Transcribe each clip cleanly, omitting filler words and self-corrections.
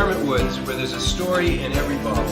Hermit Woods, where there's a story in every bottle.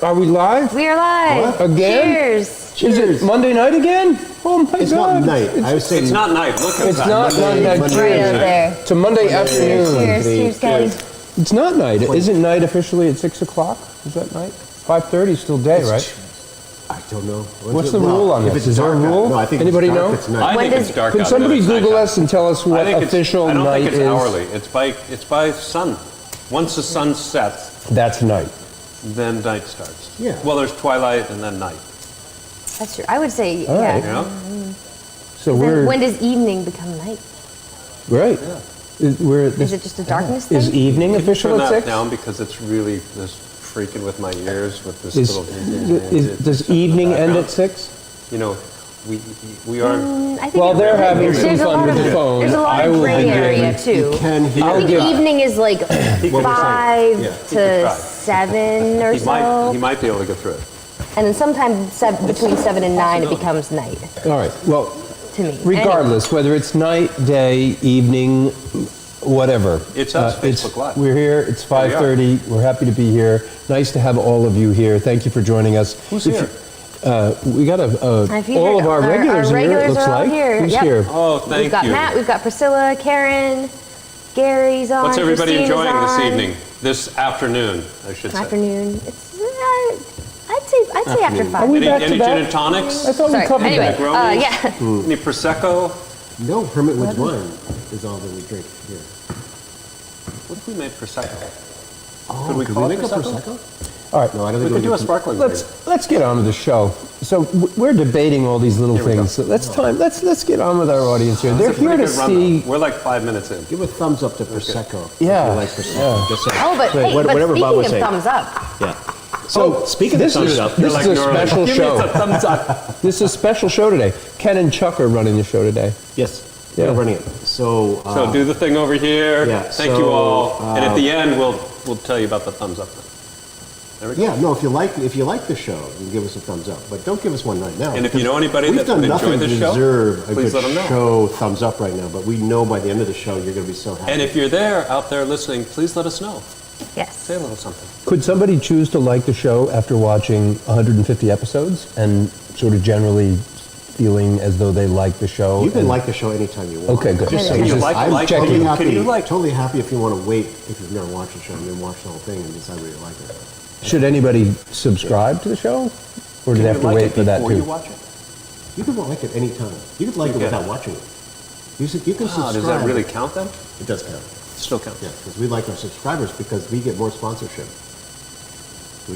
Are we live? We are live. What? Again? Cheers. Is it Monday night again? Oh my It's God. not night. I was saying It's not night. Look at It's that. not night. Right out there. It's a Monday afternoon. Cheers, guys. It's not night. Isn't night officially at 6 o'clock? Is that night? 5:30 is still day, right? I don't know. What's the rule on if this? it's Is there a dark out- rule? No, I think Anybody it's dark, know? It's night. I When think does- it's dark Can out somebody and it's Google nighttime. us and tell us I what think official I don't night think it's is? hourly. It's by sun. Once the sun sets, That's night. then night starts. Yeah. Well, there's twilight and then night. That's true. I would say, All right. You know? So Then we're when does evening become night? right. Is it just a darkness thing? Is evening Can you official turn at that 6? down because it's really this freaking with my ears with this Is, little. does evening end at 6? You know, we are. I think Well, it- they're having there's some a fun lot with of- the phone. There's a lot I of will gray begin. area You too. can hear. I think give- evening is like could 5 Yeah. He could to try. 7 or He so. might be able to get through it. And then sometime between 7 and 9 it becomes night All right. Well, to me. regardless, whether it's night, day, evening, whatever. It's us, Facebook Live. We're here. It's Here we are. 5:30. We're happy to be here. Nice to have all of you here. Thank you for joining us. Who's If here? We got I figured all of our regulars here, it regulars looks are all like. here. Who's Yep. here? Oh, thank We've got you. Matt, we've got Priscilla, Karen, Gary's on. What's everybody Christina's enjoying this on. evening? This afternoon, I should say. Afternoon. It's I'd say after 5. Are we Any, back to any back? gin and tonics? I thought we Sorry. covered Anyway, that. Negronis? yeah. Any prosecco? No, Hermit Woods wine is all that we drink here. What if we made prosecco? Oh, Could we could call we it make a prosecco? prosecco? All right. No, I don't We think could do a can- sparkling. Let's get on with the show. So we're debating all these little Here we go. things. So let's get on with our audience here. They're That's a here pretty to good run, though. see. We're like 5 minutes in. Give a thumbs up to prosecco. Yeah. If you like prosecco. Yeah. Just saying. Oh, but hey, Whatever but Bob speaking was of saying. thumbs up, Yeah. So speaking of This thumbs is up, this like is a you're like, special "Give me show. a thumbs up." This is a special show today. Ken and Chuck are running the show today. yes, Yeah. we're running it. So, So do the thing over here. yeah, Thank so, you all. And at the end, we'll tell you about the thumbs up thing. There we go. yeah, no, if you like the show, you can give us a thumbs up, but don't give us one right now. And if you know anybody We've that done would enjoy nothing to the show, deserve a please good let 'em know. show thumbs up right now, but we know by the end of the show you're going to be so happy. And if you're there, out there listening, please let us know. yes. Say a little something. Could somebody choose to like the show after watching 150 episodes and sort of generally feeling as though they like the show? you can and- like the show anytime you want. Okay, good. Just Can saying. you Just- like- I'm like- totally can you- happy. can you like- Totally happy if you want to wait if you've never watched the show and then watch the whole thing and decide whether you like it. Should anybody subscribe to the show, or do they have to Can you like wait it for that before too? you watch it? You can like it anytime. You can like it Okay. without watching it. You can Wow, subscribe. does that really count then? It does count. It still counts. Yeah, because we like our subscribers because we get more sponsorship.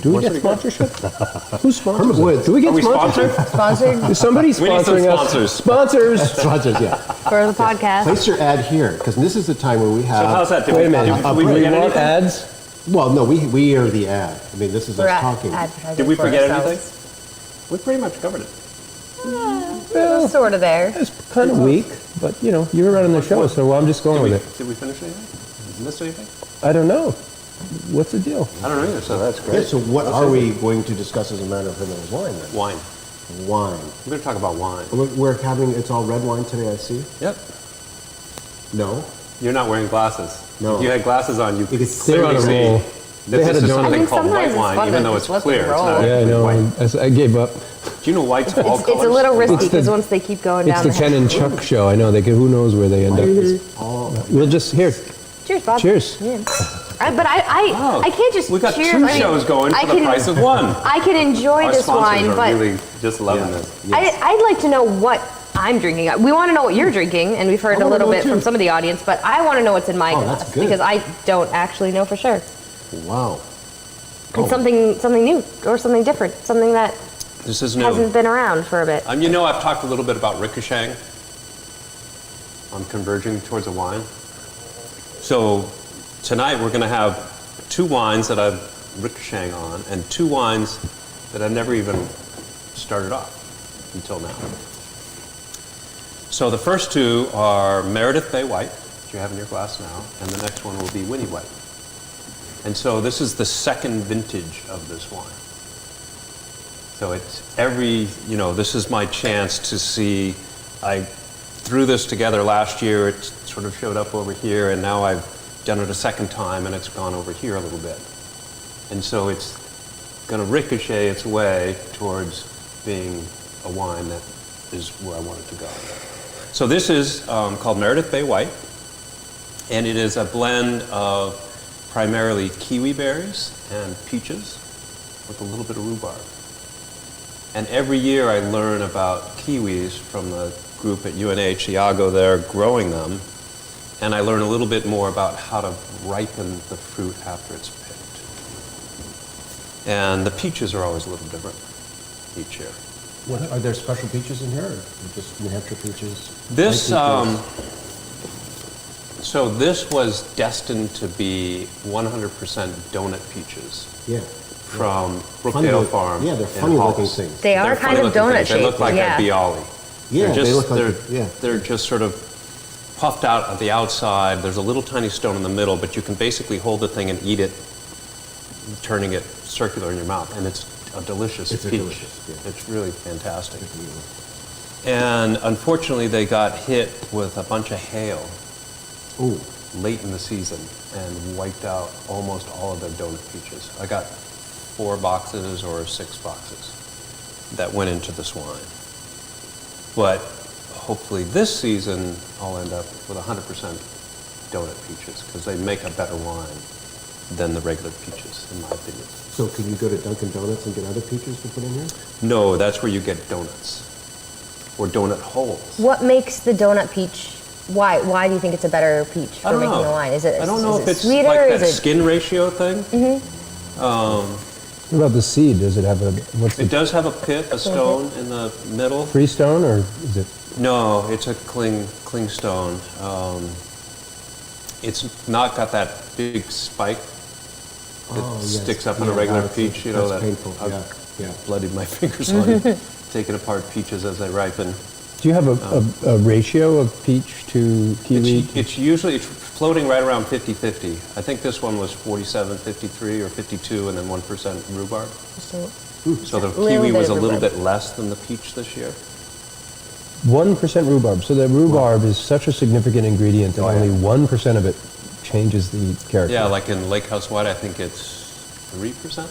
Do we What's get pretty good. sponsorship? Who sponsors Hermit us? Woods. Do we get Are we sponsorship? sponsored? Sponsored Is somebody We need some sponsoring us? sponsors. Sponsors. Sponsors, yeah. for the podcast. Place your ad here because this is the time where we have. So how's that? Did Wait a we, minute. did Do we we forget want anything? ads? Well, no, we are the ad. I mean, this is We're us talking. advertising Did we for forget ourselves. anything? We pretty much covered it. Well, Sort of there. it's kind of weak, but you know, you're running the show, so I'm just going with it. Did we finish anything? Did we miss anything? I don't know. What's the deal? I don't know either, so that's Yeah, great. so what are we going to discuss as a matter of Hermit Woods wine then? Wine. Wine. We're going to talk about wine. We're having, it's all red wine today, I see. Yep. No? You're not wearing glasses. No. If you had glasses on, you could They're on clearly a see roll. that They had this a is donut. I something think called sometimes white it's wine, fun even to though it's just let clear. them It's roll. not Yeah, I actually know. white. I gave up. Do you know white's all It's colors? a little risky It's the- because once they keep going It's down the Ken the and Chuck show. I know. Who knows where they end up. All, We'll just here. Cheers, Bob. Cheers. Yeah. I can't just We got cheers. two I mean, shows going I for the can- price of one. I can enjoy Our this sponsors wine, are but really just loving this. I'd like to know what I'm drinking. We want to know what you're drinking, and we've heard a wanna little know bit too. from some of the audience, but I want to know what's in my Oh, glass that's good. because I don't actually know for sure. Wow. It's something new or something different, something that This is new. hasn't been around for a bit. You know, I've talked a little bit about ricocheting. I'm converging towards a wine. So tonight we're going to have two wines that I'm ricocheting on and two wines that I've never even started off until now. So the first two are Meredith Bay White, which you have in your glass now, and the next one will be Wini White. And so this is the second vintage of this wine. So it's this is my chance to see, I threw this together last year, it sort of showed up over here, and now I've done it a second time and it's gone over here a little bit. And so it's going to ricochet its way towards being a wine that is where I want it to go. So this is called Meredith Bay White, and it is a blend of primarily kiwi berries and peaches with a little bit of rhubarb. And every year I learn about kiwis from the group at UNH, Iago there, growing them, and I learn a little bit more about how to ripen the fruit after it's picked. And the peaches are always a little different each year. What, are there special peaches in here, or just New Hampshire peaches? This, White peaches? so this was destined to be 100% donut peaches Yeah. from Funny Brookdale look- Farm. Yeah, they're in funny looking Halls. things. They are They're kind of funny-looking donut things. shaped. They look like yeah. a bialy. Yeah, they look like they're, yeah. they're just sort of puffed out at the outside. There's a little tiny stone in the middle, but you can basically hold the thing and eat it, turning it circular in your mouth, and it's a delicious It's a peach. delicious, yeah. It's really fantastic. And unfortunately, they got hit with a bunch of hail Ooh. late in the season and wiped out almost all of their donut peaches. I got 4 boxes or 6 boxes that went into this wine. But hopefully this season I'll end up with 100% donut peaches because they make a better wine than the regular peaches, in my opinion. So can you go to Dunkin' Donuts and get other peaches to put in here? No, that's where you get donuts or donut holes. What makes the donut peach? Why do you think it's a better peach I for don't making know. the wine? Is it I don't know is if it it's sweeter? like that is it skin ratio thing. What about the seed? Does it have what's It the does have a pit, a stone in the middle. freestone, or is it? No, it's a cling stone. It's not got that big spike that yes. sticks up in Yeah, a regular that's- peach. You know that's that painful. I've Yeah. bloodied my fingers on taking apart peaches as they ripen. Do you have a ratio of peach to kiwi? It's usually floating right around 50-50. I think this one was 47, 53, or 52, and then 1% rhubarb. So the Little kiwi bit was a of little rhubarb. bit less than the peach this year. 1% rhubarb. So the rhubarb is such a significant ingredient that only 1% of it changes the character. Yeah, like in Lake House White, I think it's 3%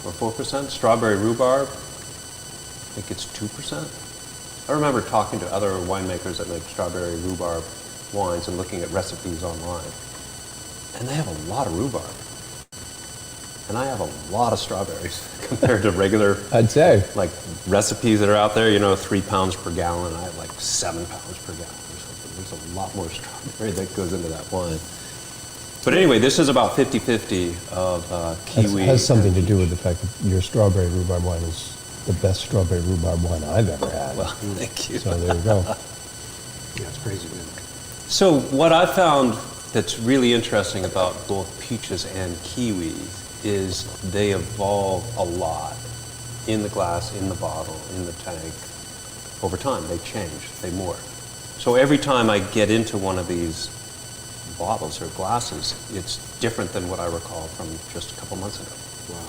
or 4%. Strawberry rhubarb, I think it's 2%. I remember talking to other winemakers that make strawberry rhubarb wines and looking at recipes online. And they have a lot of rhubarb. And I have a lot of strawberries compared to regular, I'd say. like, recipes that are out there, 3 pounds per gallon. I have like 7 pounds per gallon or something. There's a lot more strawberry that goes into that wine. But anyway, this is about 50-50 of kiwi. It has something to and do peach. with the fact that your strawberry rhubarb wine is the best strawberry rhubarb wine I've ever had. Well, thank you. So there you go. Yeah, it's crazy, man. So what I found that's really interesting about both peaches and kiwi is they evolve a lot in the glass, in the bottle, in the tank. Over time, they change, they morph. So every time I get into one of these bottles or glasses, it's different than what I recall from just a couple months ago. Wow.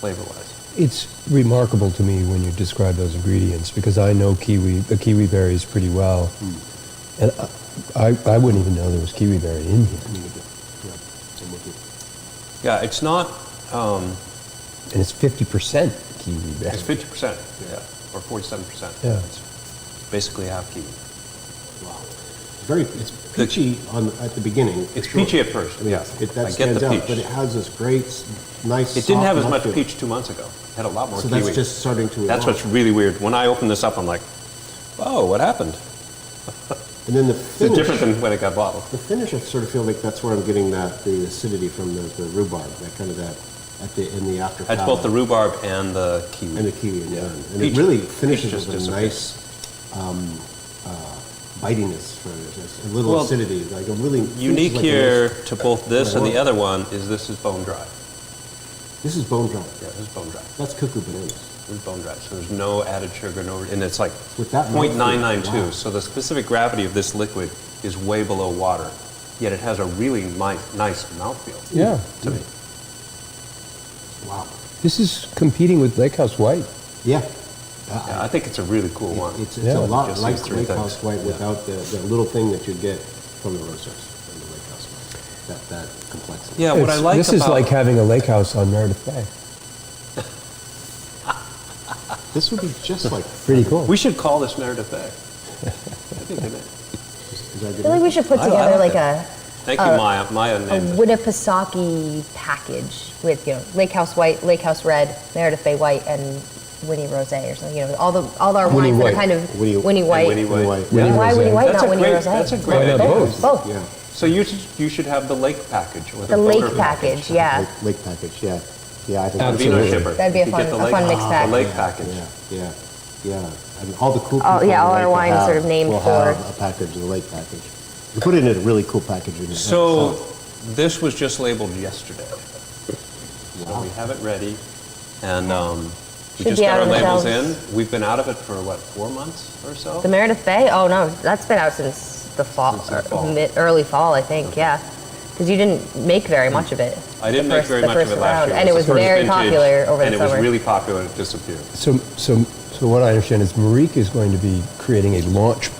Flavor-wise. It's remarkable to me when you describe those ingredients because I know the kiwi berries pretty well. And I wouldn't even know there was kiwi berry in here. Yeah, it's not, And it's 50% kiwi berry. it's 50%, yeah, or 47%. Yeah. It's basically half kiwi. it's peachy at the beginning. It's sure. peachy at first, yeah. That I get stands the out, peach. but it has this great, nice. It didn't have as soft much mouthfeel. peach 2 months ago. It had a lot more So kiwi. that's just starting to That's evolve. what's really weird. When I opened this up, I'm like, oh, what happened? And then the It's finish. different than when it got bottled. The finish, I sort of feel like that's where I'm getting the acidity from the rhubarb, that kind of that in the after That's palate. both the rhubarb and the kiwi. And the kiwi in the end. And Peach- it really peach finishes just with a disappears. nice bitiness, a little Well, acidity, like a really Unique finishes like a here nice- to both this and the Right. other one is this is bone dry. This is bone dry. Yeah, this is bone dry. That's cuckoo bananas. This is bone dry. So there's no added sugar, and it's like With that mouthfeel, 0.992. wow. So the specific gravity of this liquid is way below water, yet it has a really nice mouthfeel Yeah. to me. Wow. This is competing with Lake House White. Yeah. Yeah, I think it's a really cool one. It's Yeah. a lot Just like these three Lake things. House White Yeah. without the little thing that you get from the roasters and the Lake House White. That complexity. Yeah, what I like This about is like having a lake house on Meredith Bay. This would be just like. Pretty cool. we should call this Meredith Bay. I think it is. Is that I good? feel like we should put I together like like a Thank you, Maya. Maya a named it. Winnipesaukee package with, Lake House White, Lake House Red, Meredith Bay White, and Winnie Rosé or something. All our Winnie wines that are White. kind of Winnie- Winnie White. Winnie White. White. Winnie Why Rosé. Winnie White, That's not a Winnie great- Rosé? that's a great Why not idea. both? Both. Yeah. So you should have the lake package or The boater lake package, yeah. Lake package, yeah. Yeah, I think The that's Vino Absolutely. shipper. That'd be a You fun- get the a lake- fun mixed pack. The lake package. Yeah. And all the cool people. Oh, yeah, in the all our lake will wines have- sort of named will for- have a package, the lake package. You put it in a really cool packaging. So this was just labeled yesterday. So Wow. we have it ready, and we Should just be got out our on the labels shelves. in. We've been out of it for what, 4 months or so? The Meredith Bay? Oh no, that's been out since the fall, Since the fall. early fall, I think. Yeah, because you didn't make very much of it. I didn't the make first- very the much of first it last round, year. and it was the first very vintage, popular over the and summer. it was really popular. It disappeared. So what I understand is Marique is going to be creating a launch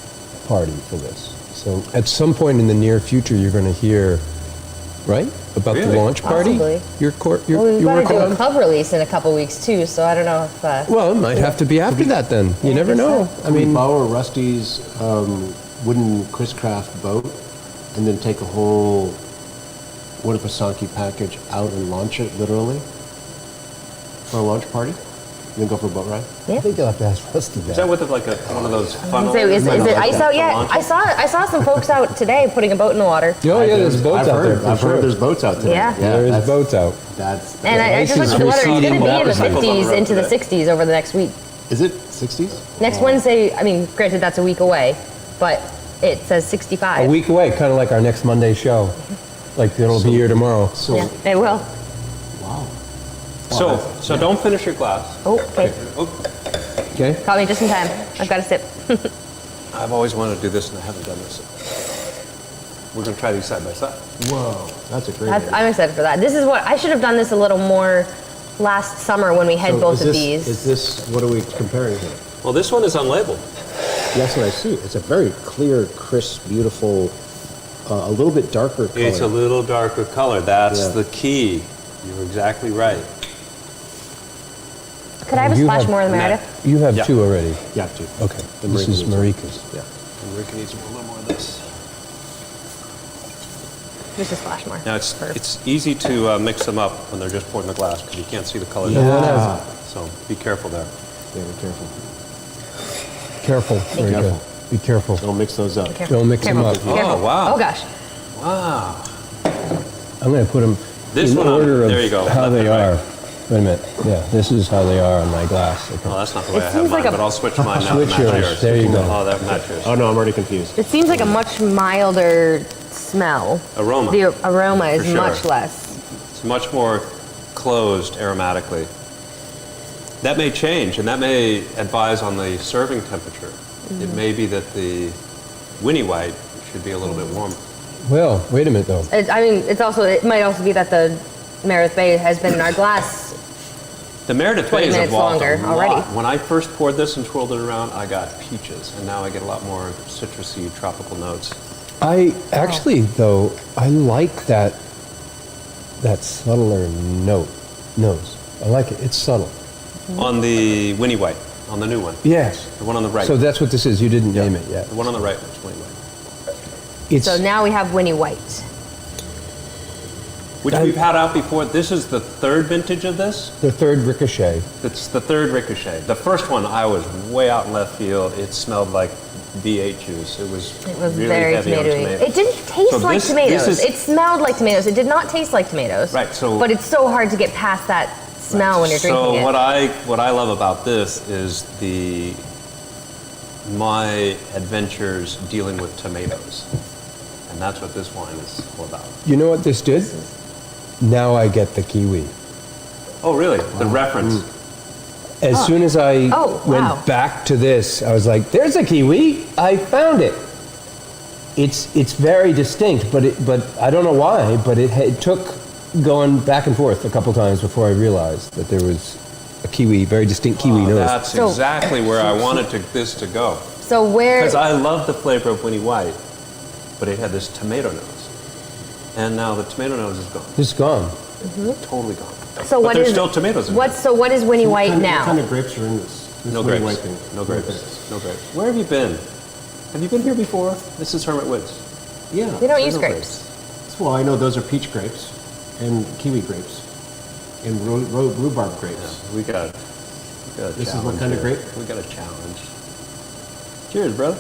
party for this. So at some point in the near future, you're going to hear, right, about Really? the launch party. Possibly. Your Well, we've you got work to do a on. club release in a couple weeks too, so I don't know if. Well, it might have to be after that then. You Yeah, I never guess know. so. I mean, borrow Rusty's wooden Chris Craft boat and then take a whole Winnipesaukee package out and launch it literally for a launch party? And then go for a boat ride? I think you'll have to ask Rusty Is that that. with like one of those funnels? So is might not it like ice that out to yet? launch I saw some folks out today putting a boat in the water. Oh yeah, there's boats I've out there heard, for I've sure. heard there's boats out today. Yeah. There is that's- boats out. That's, And I ice just looked is at the weather. It's going to receding be in the rapidly. 50s into the Today. 60s over the next week. is it 60s? Next Wednesday, I mean, granted that's a week away, but it says 65. A week away, kind of like our next Monday show. Like it'll be here tomorrow. So, Yeah, it will. wow. So don't finish your glass. Oh, okay. Oh, Okay. Caught me just in time. I've got a sip. I've always wanted to do this and I haven't done this. We're going to try these side by side. Whoa, that's a great idea. I'm excited for that. This is what I should have done this a little more last summer when we had So both is of this- these. Is this, what are we comparing here? Well, this one is unlabeled. That's what I see. It's a very clear, crisp, beautiful, a little bit darker color. It's a little darker color. That's Yeah. the key. You're exactly right. Could I have a You splash have- more of the and that- Meredith? You have Yeah. two already. Yeah, too. Okay. The This Marika is needs one. Marika's. Yeah. And Rick needs a little more of this. Just a splash more. Now, it's Perfect. easy to mix them up when they're just poured in the glass because you can't see the colors. Yeah. So be careful there. Yeah, be careful. Careful, Marika. Careful. Be careful. Don't mix those up. Careful. Don't mix them Careful. up. Careful. Oh, wow. Oh gosh. Wow. I'm going to put them This in one on- order of there you go. how Left they and right. are. Wait a minute. Yeah, this is how they are on my glass. Okay. Well, that's not the way It I have seems mine, like a- but I'll switch mine now to Switch match yours. yours. There you go. Oh, that match yours. Oh, no, I'm already confused. It seems like a much milder smell. Aroma. The aroma is For sure. much less. It's much more closed aromatically. That may change, and that may advise on the serving temperature. It may be that the Winnie White should be a little bit warmer. Well, wait a minute though. It might also be that the Meredith Bay has been in our glass. The Meredith 20 Bay has minutes evolved longer a lot. already. When I first poured this and twirled it around, I got peaches, and now I get a lot more citrusy, tropical notes. I actually, though, I like that subtler nose. I like it. It's subtle. On the Winnie White, on the new one, Yes. the one on the right. So that's what this is. You didn't name it yet. The one on the right is Winnie White. It's So now we have Winnie White. Which we've had out before. This is the third vintage of this. the third Ricochet. It's the third Ricochet. The first one, I was way out in left field. It smelled like V8 juice. It was really very heavy on tomatoey. tomatoes. It didn't taste So like this tomatoes. is- It smelled like tomatoes. It did not taste like tomatoes. Right, so- But it's so hard to get past that smell when you're drinking So it. what I love about this is my adventures dealing with tomatoes, and that's what this wine is all about. You know what this did? Now I get the kiwi. Oh, really? The reference. As soon as I Oh, wow. went back to this, I was like, "There's a kiwi! I found it." It's very distinct, but I don't know why. But it took going back and forth a couple times before I realized that there was a kiwi, very distinct kiwi nose. That's So- exactly where I wanted this to go. So where? Because I love the flavor of Winnie White, but it had this tomato nose, and now the tomato nose is gone, It's gone. totally gone. So but what there's is still tomatoes in What is Winnie White What now? kind of grapes are in this? No Winnie grapes. White thing? No grapes. No grapes. Where have you been? Have you been here before? This is Hermit Woods. Yeah. They don't There's use no grapes. Well, I know those are peach grapes and kiwi grapes and rhubarb grapes. We got a This is challenge what kind of here. grape? We got a challenge. Cheers, brother.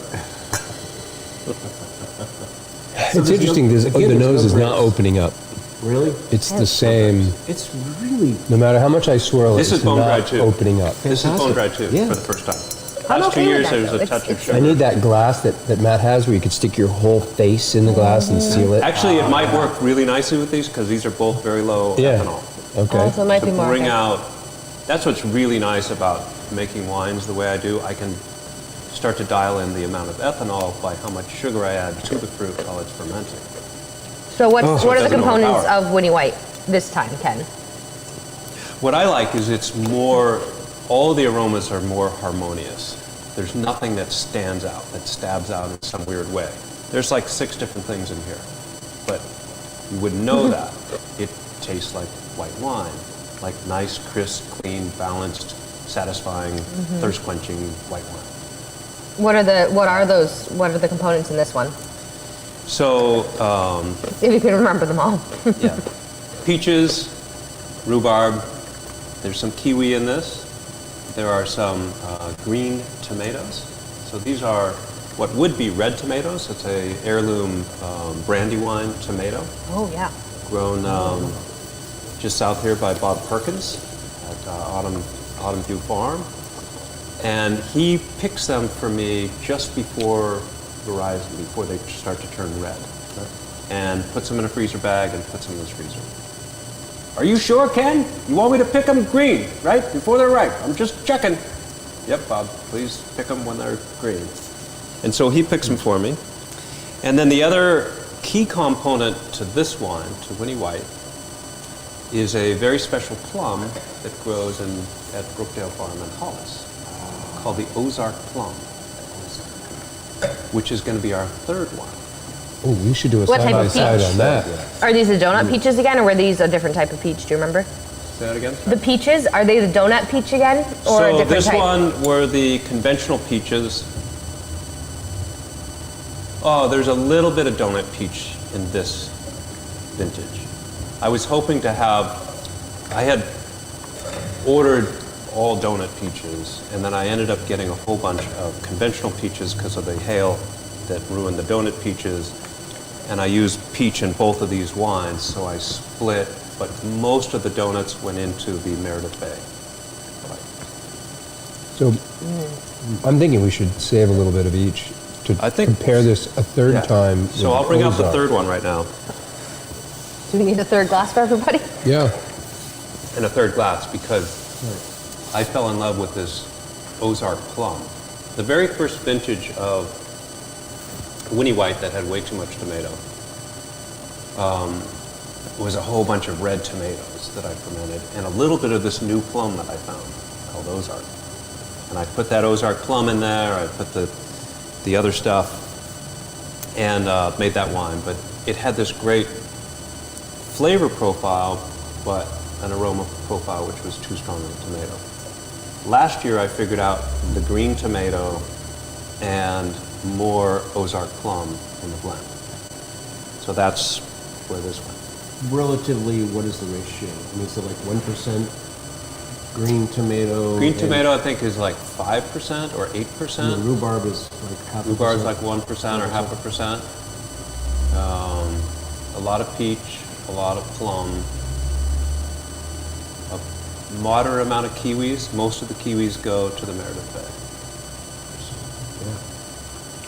It's interesting. The there's nose no is not grapes. opening up. Really? It's the same. It's really No matter how much I swirl, This it's is bone not dried too. opening up. This is Fantastic. bone dry too Yeah. for the first time. I'm Last 2 okay with years that, there was though. a touch of It's- sugar. I need that glass that Matt has where you could stick your whole face in the glass and seal it. Actually, it might work really nicely with these because these are both very low Yeah. ethanol. Okay. Also, it might To be more. bring okay. out, that's what's really nice about making wines the way I do. I can start to dial in the amount of ethanol by how much sugar I add to the fruit while it's fermenting. So what it are the doesn't components overpower. of Winnie White this time, Ken? What I like is it's more, all the aromas are more harmonious. There's nothing that stands out, that stabs out in some weird way. There's like 6 different things in here, but you wouldn't know that. It tastes like white wine, like nice, crisp, clean, balanced, satisfying, thirst-quenching white wine. What are the components in this one? So, See if you can remember them all. yeah, peaches, rhubarb, there's some kiwi in this. There are some green tomatoes. So these are what would be red tomatoes. It's a heirloom brandywine tomato Oh yeah. grown just south here by Bob Perkins at Autumn View Farm. And he picks them for me just before horizon, before they start to turn red, and puts them in a freezer bag and puts them in his freezer. Are you sure, Ken? You want me to pick them green, right? Before they're ripe. I'm just checking. Yep, Bob, please pick them when they're green. And so he picks them for me. And then the other key component to this wine, to Winnie White, is a very special plum that grows at Brookdale Farm in Hollis, called the Ozark plum, which is going to be our third one. Oh, we should do a What side type by of side peach? on that. Are these the donut peaches again, or were these a different type of peach? Do you remember? Say that again? The peaches, are they the donut peach again, or a So different this type? one were the conventional peaches. Oh, there's a little bit of donut peach in this vintage. I was hoping to have, I had ordered all donut peaches, and then I ended up getting a whole bunch of conventional peaches because of the hail that ruined the donut peaches. And I used peach in both of these wines, so I split, but most of the donuts went into the Meredith Bay. So I'm thinking we should save a little bit of each to I think- compare this a third Yeah. time. So with I'll bring out the Ozark. third one right now, Do we need a third glass for everybody? Yeah. and a third glass, because I fell in love with this Ozark plum. The very first vintage of Winnie White that had way too much tomato was a whole bunch of red tomatoes that I fermented, and a little bit of this new plum that I found called Ozark. And I put that Ozark plum in there, I put the other stuff, and made that wine. But it had this great flavor profile, but an aroma profile which was too strong of a tomato. Last year I figured out the green tomato and more Ozark plum in the blend. So that's where this went. Relatively, what is the ratio? I mean, is it like 1% green tomato? Green and- tomato, I think, is like 5% or 8%. And rhubarb is like half a Rhubarb is percent. like 1% or half a percent. A lot of peach, a lot of plum, a moderate amount of kiwis. Most of the kiwis go to the Meredith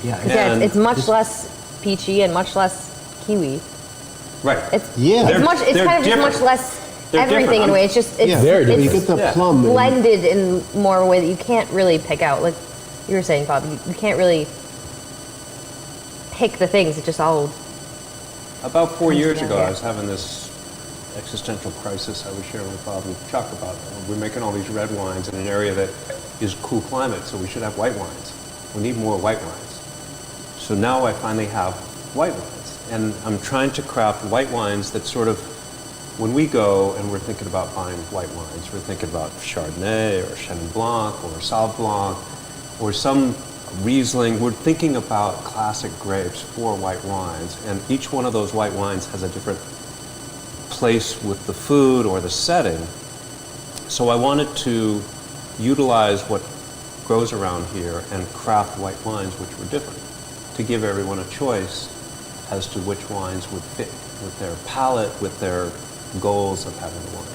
Bay. Yeah. Yeah, And it's much this- less peachy and much less kiwi. Right. It's Yeah. It's much. It's They're kind of just different. much less They're everything in a different. way. It's just it's, Yeah, Very it's you get the Yeah. plum. and- blended in more a way that you can't really pick out. Like you were saying, Bob, you can't really pick the things. It just all. About 4 years ago, together. I was having this existential crisis I was sharing with Bob and Chuck about. We're making all these red wines in an area that is cool climate, so we should have white wines. We need more white wines. So now I finally have white wines, and I'm trying to craft white wines that sort of, when we go and we're thinking about buying white wines, we're thinking about Chardonnay or Chenin Blanc or Sauv Blanc or some Riesling. We're thinking about classic grapes for white wines, and each one of those white wines has a different place with the food or the setting. So I wanted to utilize what grows around here and craft white wines which were different, to give everyone a choice as to which wines would fit with their palate, with their goals of having the wine.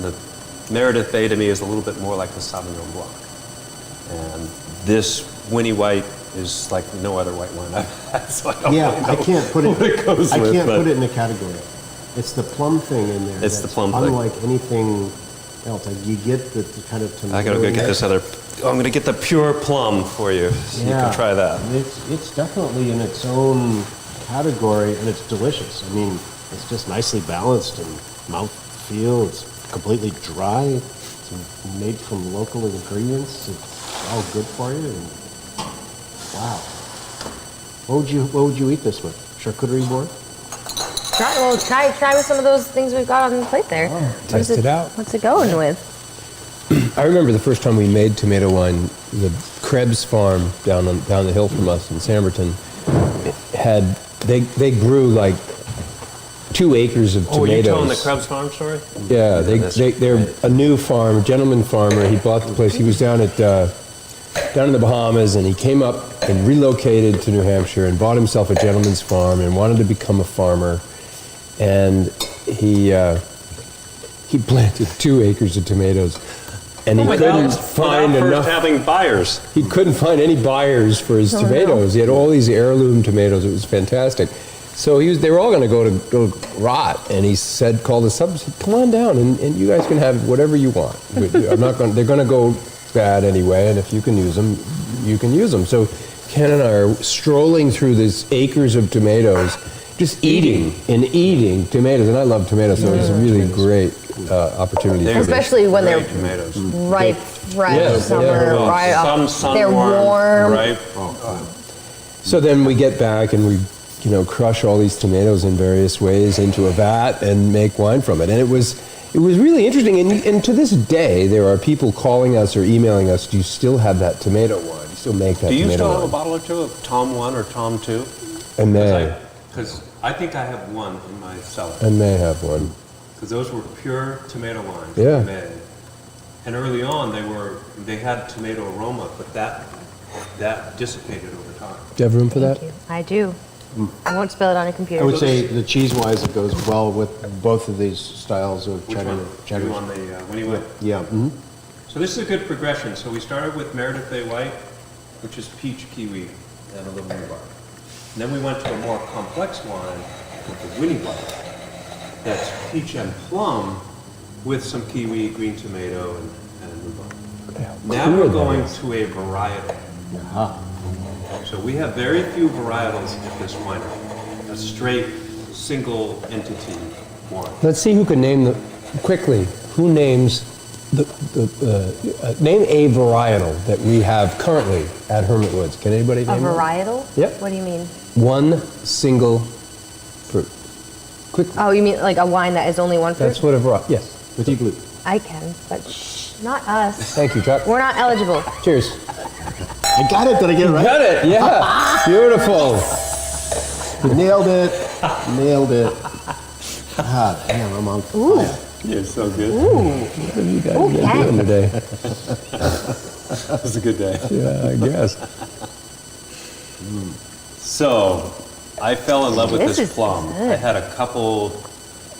The Meredith Bay to me is a little bit more like the Sauvignon Blanc. And this Wini White is like no other white wine I've had, so I don't Yeah, really know I can't put it. what it goes I with, can't but put it in a category. It's the plum thing in there. It's the that's plum thing. Unlike anything else, like you get the kind of tomato. I gotta go get this other, I'm gonna get the pure plum for you, so you can try that. It's definitely in its own category, and it's delicious. I mean, it's just nicely balanced and mouthfeel. It's completely dry. It's made from local ingredients. It's all good for you. And wow. What would you eat this with? Charcuterie board? Try with some of those things we've got on the plate there. Test it out. What's it going with? I remember the first time we made tomato wine, the Krebs farm down the hill from us in Samberton they grew like 2 acres of tomatoes. Oh, were you telling the Krebs Farm story? Yeah, that's they're great. a new farm, a gentleman farmer. He bought the place. He was down in the Bahamas, and he came up and relocated to New Hampshire and bought himself a gentleman's farm and wanted to become a farmer. And he planted 2 acres of tomatoes, and he couldn't find without enough. first having buyers. He couldn't find any buyers for his tomatoes. He had all these heirloom tomatoes. It was fantastic. So they were all going to go rot, and he called us up and said, "Come on down, and you guys can have whatever you want. I'm not going. They're going to go bad anyway, and if you can use them, you can use them." So Ken and I are strolling through these acres of tomatoes, just eating tomatoes, and I love tomatoes, so it was a really great opportunity. They're for me. Especially when Great they're tomatoes. ripe, fresh, Yeah, summer, yeah. right Some off. sun They're warm. ripe. So then we get back and we, crush all these tomatoes in various ways into a vat and make wine from it. And it was really interesting. And to this day, there are people calling us or emailing us, "Do you still have that tomato wine? Do you still make that Do you tomato still have a wine?" bottle or two of Tom 1 or Tom 2? And may. Because I think I have one in my cellar. I may have one. Because those were pure tomato wines Yeah. that we made. And early on, they had tomato aroma, but that dissipated over time. Do you have room for that? Thank you. I do. I won't spill it on a computer. I would say the cheese-wise, it goes well with both of these styles of Which cheddar. one? cheddars. You on the Wini White? Yeah. So this is a good progression. So we started with Meredith Bay White, which is peach, kiwi, and a little rhubarb. And then we went to a more complex wine with the Wini White. That's peach and plum with some kiwi, green tomato, and rhubarb. Now cool we're that going is. to a varietal. Aha. So we have very few varietals at this winery. A straight, single entity wine. Let's see who can name quickly, who names name a varietal that we have currently at Hermit Woods. Can anybody A name one? varietal? Yep. What do you mean? One single fruit. Quick. Oh, you mean like a wine that is only one fruit? That's what a varietal. Yes. Petit bleu. I can, but shh, not us. Thank you, Chuck. We're not eligible. Cheers. I got it. Did I get it right? Got it. Yeah. Beautiful. Nailed it. Nailed it. God damn, I'm on fire. You're so good. What have you guys been doing today? That was a good day. Yeah, I guess. So, I fell in love with This this is plum. good. I had a couple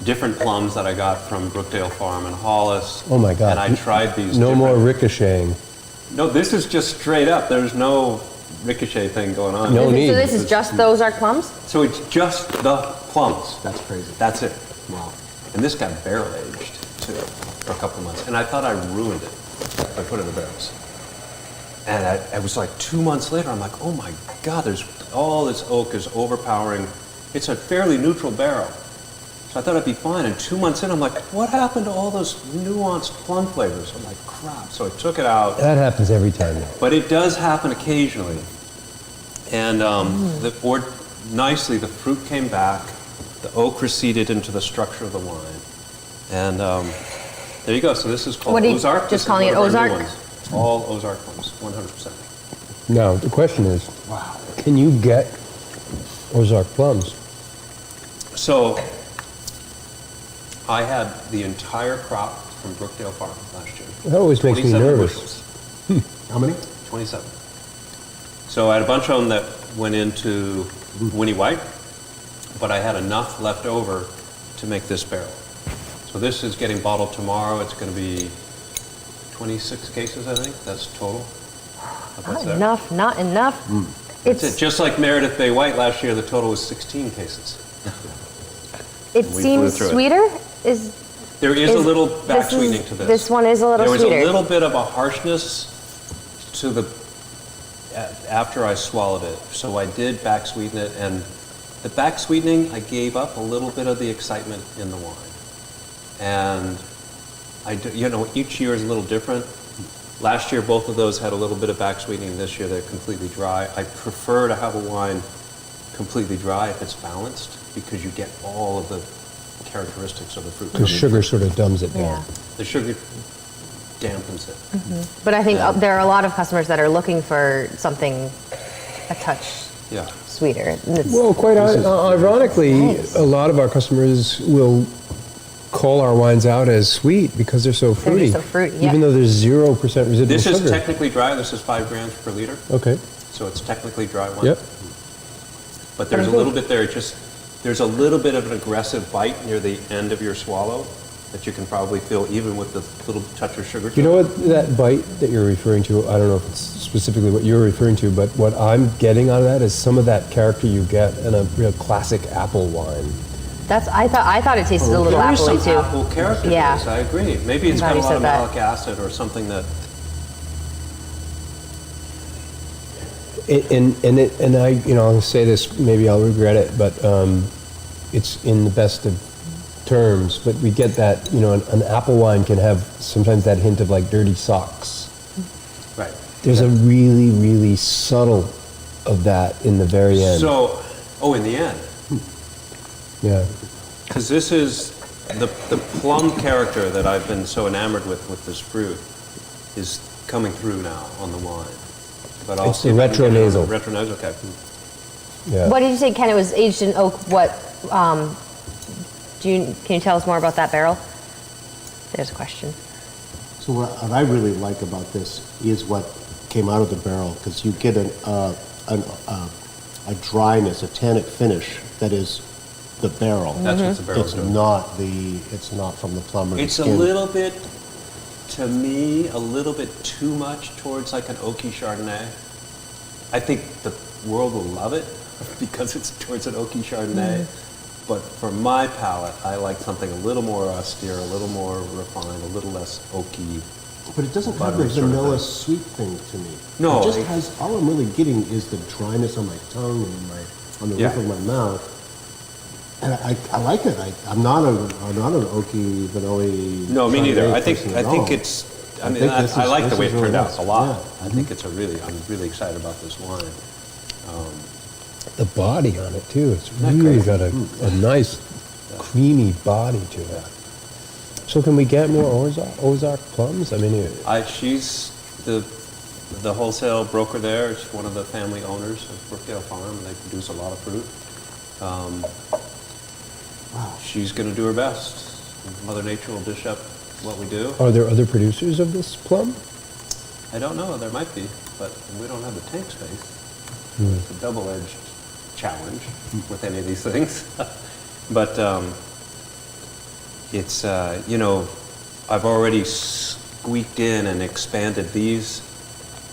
different plums that I got from Brookdale Farm in Hollis. Oh my God. And I tried these. No more different- ricocheting. No, this is just straight up. There's no ricochet thing going on. No So need. this is just the Ozark plums? So it's just the plums. That's crazy. That's it. Wow. And this got barrel aged too for a couple months. And I thought I ruined it by putting it in the barrels. And I was like 2 months later, I'm like, oh my God, there's all this oak is overpowering. It's a fairly neutral barrel. So I thought I'd be fine. And 2 months in, I'm like, what happened to all those nuanced plum flavors? I'm like, crap. So I took it out. That happens every time. But it does happen occasionally. And nicely, the fruit came back, the oak receded into the structure of the wine. And there you go. So this is called What do you- Ozark. just This is calling one it of our new Ozark? ones. All Ozark plums, 100%. Now, the question is, can you get Ozark plums? So I had the entire crop from Brookdale Farm last year. That always makes me 27 nervous. bushels. How many? 27. So I had a bunch of them that went into Wini White, but I had enough left over to make this barrel. So this is getting bottled tomorrow. It's going to be 26 cases, I think. That's total. What's Not there? enough, not enough. That's it. It's, Just like Meredith Bay White last year, the total was 16 cases. it we blew seems through it. sweeter. Is There is a Is- little back this is- sweetening to this. this one is a little There was sweeter. a little bit of a harshness to the after I swallowed it. So I did back sweeten it, and the back sweetening, I gave up a little bit of the excitement in the wine. And each year is a little different. Last year, both of those had a little bit of back sweetening. This year, they're completely dry. I prefer to have a wine completely dry if it's balanced, because you get all of the characteristics of the fruit. Because sugar sort of dumbs it yeah. down. The sugar dampens it. But I think Yeah. there are a lot of customers that are looking for something a touch Yeah. sweeter. And it's- Well, quite ironically, Nice. a lot of our customers will call our wines out as sweet because they're so They're fruity. just so fruity, yeah. Even though there's 0% residual This is sugar. technically dry. This is 5 grams per liter. Okay. So it's technically dry wine. Yep. But there's a little bit there. There's a little bit of an aggressive bite near the end of your swallow that you can probably feel even with the little touch of sugar. You know what that bite that you're referring to, I don't know if it's specifically what you're referring to, but what I'm getting out of that is some of that character you get in a real classic apple wine. I thought it tasted a little There is appley some too. apple character to Yeah. this. I agree. Maybe it's I'm got a glad lot you of said that. malic acid or something that. And I, I'll say this, maybe I'll regret it, but it's in the best of terms. But we get that, an apple wine can have sometimes that hint of like dirty socks. Right. There's a really, really subtle of that in the very end. So, in the end. Yeah. Because this is the plum character that I've been so enamored with this fruit is coming through now on the wine. But I'll It's see the if I can get it on retronasal. the retronasal, okay. Yeah. What did you say, Ken? It was aged in oak. What? Can you tell us more about that barrel? There's a question. So what I really like about this is what came out of the barrel, because you get a dryness, a tannic finish that is the barrel. That's what the barrel's doing. It's not from the plum or the It's a skin. little bit, to me, a little bit too much towards like an oaky Chardonnay. I think the world will love it because it's towards an oaky Chardonnay. But for my palate, I like something a little more austere, a little more refined, a little less oaky. But it doesn't have the buttery sort of vanilla thing. sweet thing to me. No, It just it- has, all I'm really getting is the dryness on my tongue and on the Yeah. roof of my mouth. And I like it. I'm not an oaky, vanilla. No, me neither. Chardonnay I think person at all. it's. I I mean, think this I is- like the this way is it really turned nice. out a lot. Yeah. I think I'm really excited about this wine. The body on it too. It's that really great? got a nice creamy body to it. So can we get more Ozark plums? I mean, She's the wholesale broker there. She's one of the family owners of Brookdale Farm. They produce a lot of fruit. she's going to do her best. Mother Nature will dish up what we do. Are there other producers of this plum? I don't know, there might be, but we don't have the tank space. It's a double-edged challenge with any of these things. But it's, I've already squeaked in and expanded these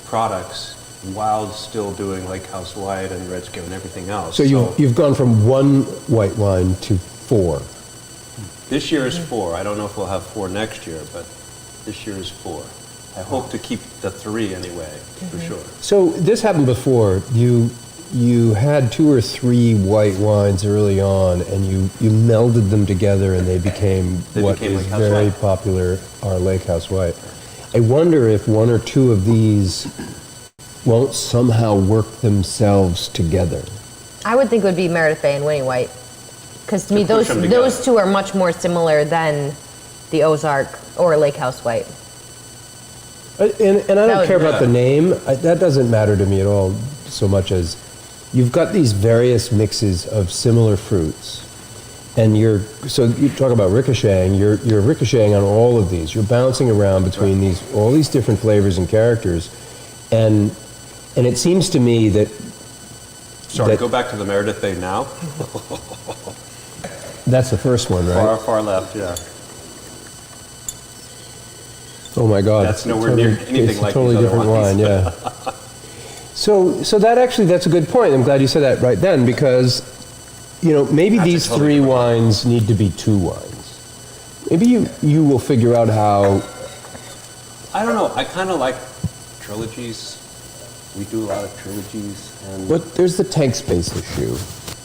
products while still doing Lake House White and Red Scare and everything else. So you've gone from one white wine to 4. This year is 4. I don't know if we'll have 4 next year, but this year is 4. I hope to keep the 3 anyway, for sure. So this happened before. You had 2 or 3 white wines early on, and you melded them together, and they became what is Lake House very White. popular, our Lake House White. I wonder if 1 or 2 of these won't somehow work themselves together. I would think it would be Meredith Bay and Wini White. Because to me, push them together. those two are much more similar than the Ozark or Lake House White. And I don't would- care about the name. That doesn't matter to me at all so much as you've got these various mixes of similar fruits. And so you talk about ricocheting, you're ricocheting on all of these. You're bouncing around between all these different flavors and characters. And it seems to me that Sorry, go back to the Meredith Bay now. that's the first one, right? Far left, yeah. Oh my God. That's it's a nowhere near anything it's a like totally these other different wines. wine, yeah. So that's a good point. I'm glad you said that right then, because maybe That's a these totally 3 different wines need to be 2 wines. Maybe you will figure out how. I don't know. I kind of like trilogies. We do a lot of trilogies, and But there's the tank space issue.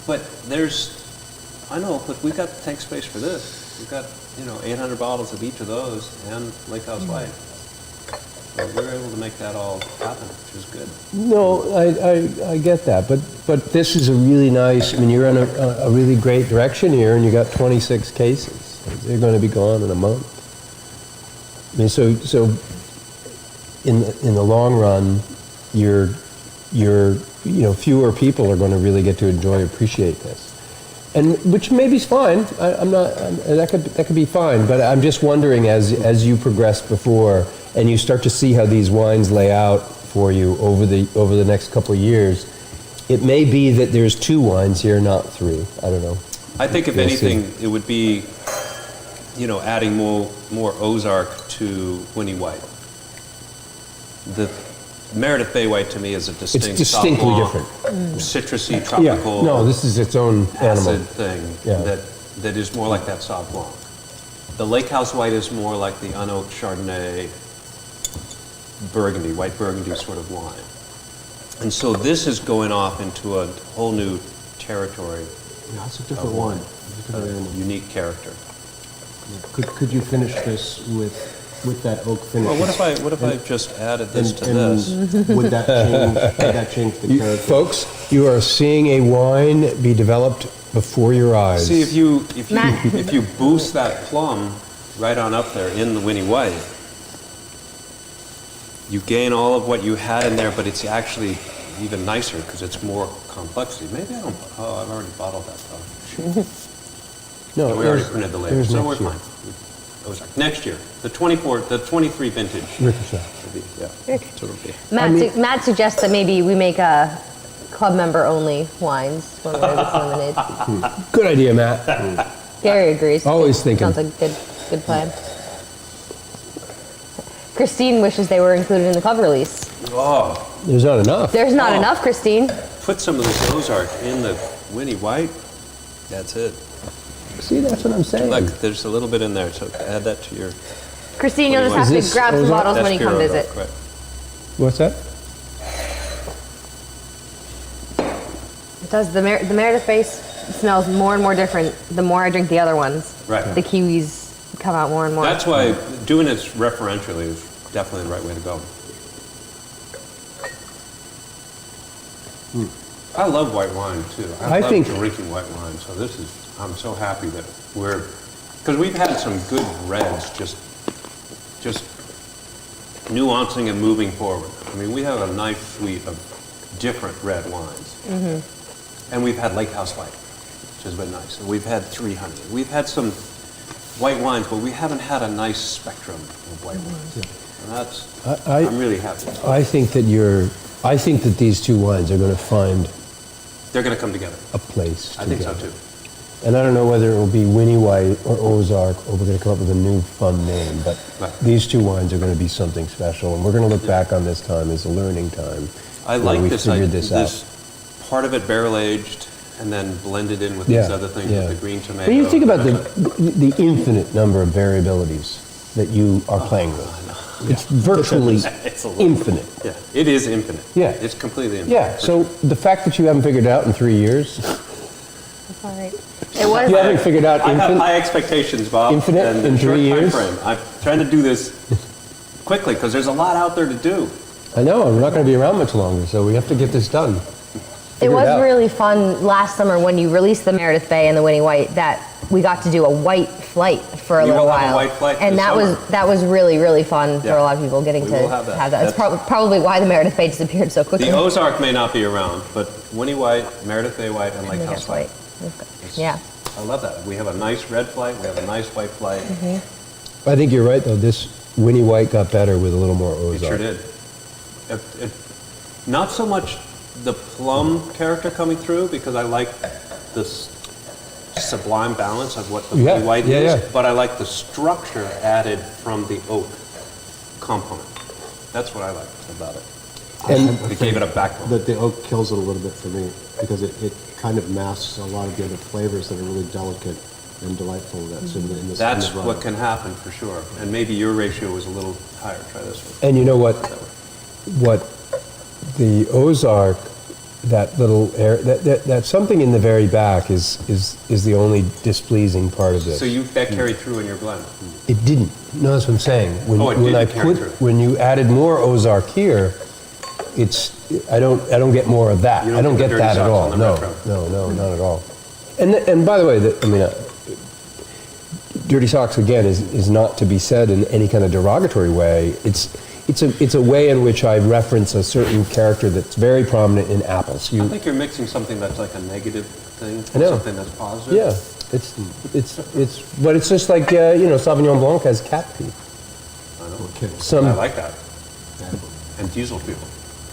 but I know, but we've got the tank space for this. We've got 800 bottles of each of those and Lake House White. So we're able to make that all happen, which is good. No, I get that, but this is a really nice. I mean, you're in a really great direction here, and you got 26 cases. They're going to be gone in a month. I mean, so in the long run, fewer people are going to really get to appreciate this, and which maybe is fine. That could be fine, but I'm just wondering as you progress before and you start to see how these wines lay out for you over the next couple of years, it may be that there's 2 wines here, not 3. I don't know. I think if We'll see. anything, it would be, adding more Ozark to Wini White. The Meredith Bay White to me is a distinct, It's distinctly Sauv different. Blanc, citrusy, Yeah. tropical, No, this is its own animal. acid thing Yeah. that is more like that Sauv Blanc. The Lake House White is more like the unoaked Chardonnay, Burgundy, white Burgundy sort of wine. And so this is going off into a whole new territory Yeah, it's a of different wine, one. Different a animal. unique character. Could you finish this with that oak finish? Well, what if I just added this to this? Would that change the character? Folks, you are seeing a wine be developed before your eyes. See, if you Matt. if you boost that plum right on up there in the Wini White, you gain all of what you had in there, but it's actually even nicer because it's more complexity. Maybe I don't. Oh, I've already bottled that stuff. No, We already printed the label, there's so we're next year. fine. Ozark. Next year, the 23 vintage. Ricochet. Will be, yeah, that's what it'll be. Matt suggests that maybe we make a club member only wines when we're this limited. Good idea, Matt. Gary agrees. Always thinking. Sounds like a good plan. Christine wishes they were included in the club release. Oh, There's not enough. There's not Oh. enough, Christine. put some of this Ozark in the Wini White. That's it. See, that's what I'm saying. Look, there's a little bit in there, so add that to your. Christine, you'll just Is have this to grab some Ozark? bottles when you That's come pure visit. Ozark, right. What's that? It does. The Meredith base smells more and more different the more I drink the other ones. Right. The kiwis come out more and more. That's why doing it referentially is definitely the right way to go. I love white wine too. I love think- drinking white wine. So I'm so happy that because we've had some good reds, just nuancing and moving forward. I mean, we have a nice suite of different red wines, and we've had Lake House White. which has been nice. And we've had 300. We've had some white wines, but we haven't had a nice spectrum of white wines. And that's, I'm really happy. I think that these two wines are going to find They're going to come together. a place I think so together. too. And I don't know whether it will be Wini White or Ozark, or we're going to come up with a new fun name, but Right. these two wines are going to be something special, and we're going to look back on this time as a learning time. I where like we this. figured this out. Part of it barrel aged and then blended in with Yeah, these other things yeah. with the green tomato. But you think about the infinite number of variabilities that you are playing with. It's virtually It's a little- infinite. Yeah, it is infinite. Yeah. It's completely infinite. Yeah, so the fact that you haven't figured it out in 3 years, That's all right. It was. you haven't figured out I have infinite. high expectations, Bob. Infinite and in a short 3 time years? frame. I'm trying to do this quickly because there's a lot out there to do. I know, we're not going to be around much longer, so we have to get this done. It Figure was out. really fun last summer when you released the Meredith Bay and the Wini White that we got to do a white flight for a We little will while. have a white flight and this that was really fun for Yeah. a lot of people getting We to will have that. It's probably why the Meredith Bay disappeared so quickly. The Ozark may not be around, but Winnie White, Meredith Bay White, and Lake Lake House House White. White. Yeah. I love that. We have a nice red flight. We have a nice white flight. I think you're right, though. This Wini White got better with a little more It Ozark. sure did. Not so much the plum character coming through because I like this sublime balance of what the Yeah, Winnie White yeah, is, yeah. but I like the structure added from the oak component. That's what I liked about it. And It gave it a backbone. The oak kills it a little bit for me because it kind of masks a lot of the other flavors that are really delicate and delightful that's in this. That's kind of what can happen for sure. And maybe your ratio was a little higher. Try this one. And you know what the Ozark, that little air, that something in the very back is the only displeasing part of this. So that carried through in your blend. It didn't. No, that's what I'm saying. When, Oh, it when I didn't carry put through. when you added more Ozark here, I don't get more of that. You don't I don't get get the dirty that at socks all. on the No, retro. no, not at all. And by the way, dirty socks again is not to be said in any kind of derogatory way. It's a way in which I reference a certain character that's very prominent in apples. I think you're mixing something that's like a negative thing with I know. something that's positive. Yeah, but it's just like Sauvignon Blanc has cat pee. I know. Some I like that. And diesel fuel.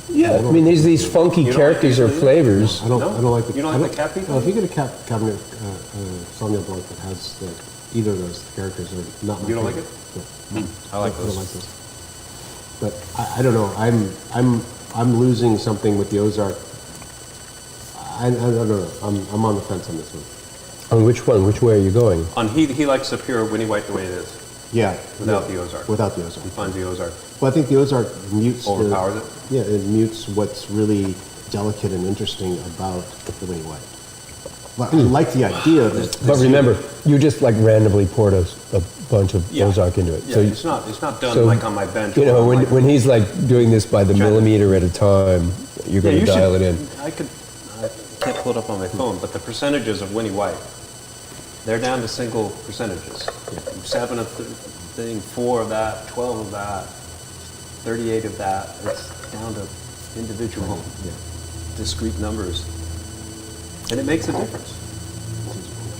yeah. I mean, these funky You don't characters like or these, flavors. I don't like the. You don't like the cat pee? Well, if you get a Cabernet Sauvignon Blanc that has either of those characters, are not my You don't like favorite. No. I like I don't those. like those. But I don't know. I'm losing something with the Ozark. I don't know. I'm on the fence on this one. On which one? Which way are you going? He likes the pure Winnie White the way it is, Yeah. without yeah, the Ozark. Without the Ozark. He finds the Ozark. Well, I think the Ozark mutes Overpowers it? Yeah, it mutes what's really delicate and interesting about the Winnie White. Well, I like the idea that. But remember, you just like randomly poured a bunch of Yeah. Ozark into it. Yeah, So it's not done so, like on my bench. you know, or when, like- when he's like doing this by the Trying to- millimeter at a time, you're Yeah, going to you dial should- it in. I can't pull it up on my phone, but the percentages of Winnie White, they're down to single percentages. 7 of the thing, 4 of that, 12 of that, 38 of that. It's down to individual, discrete numbers. And it makes a difference.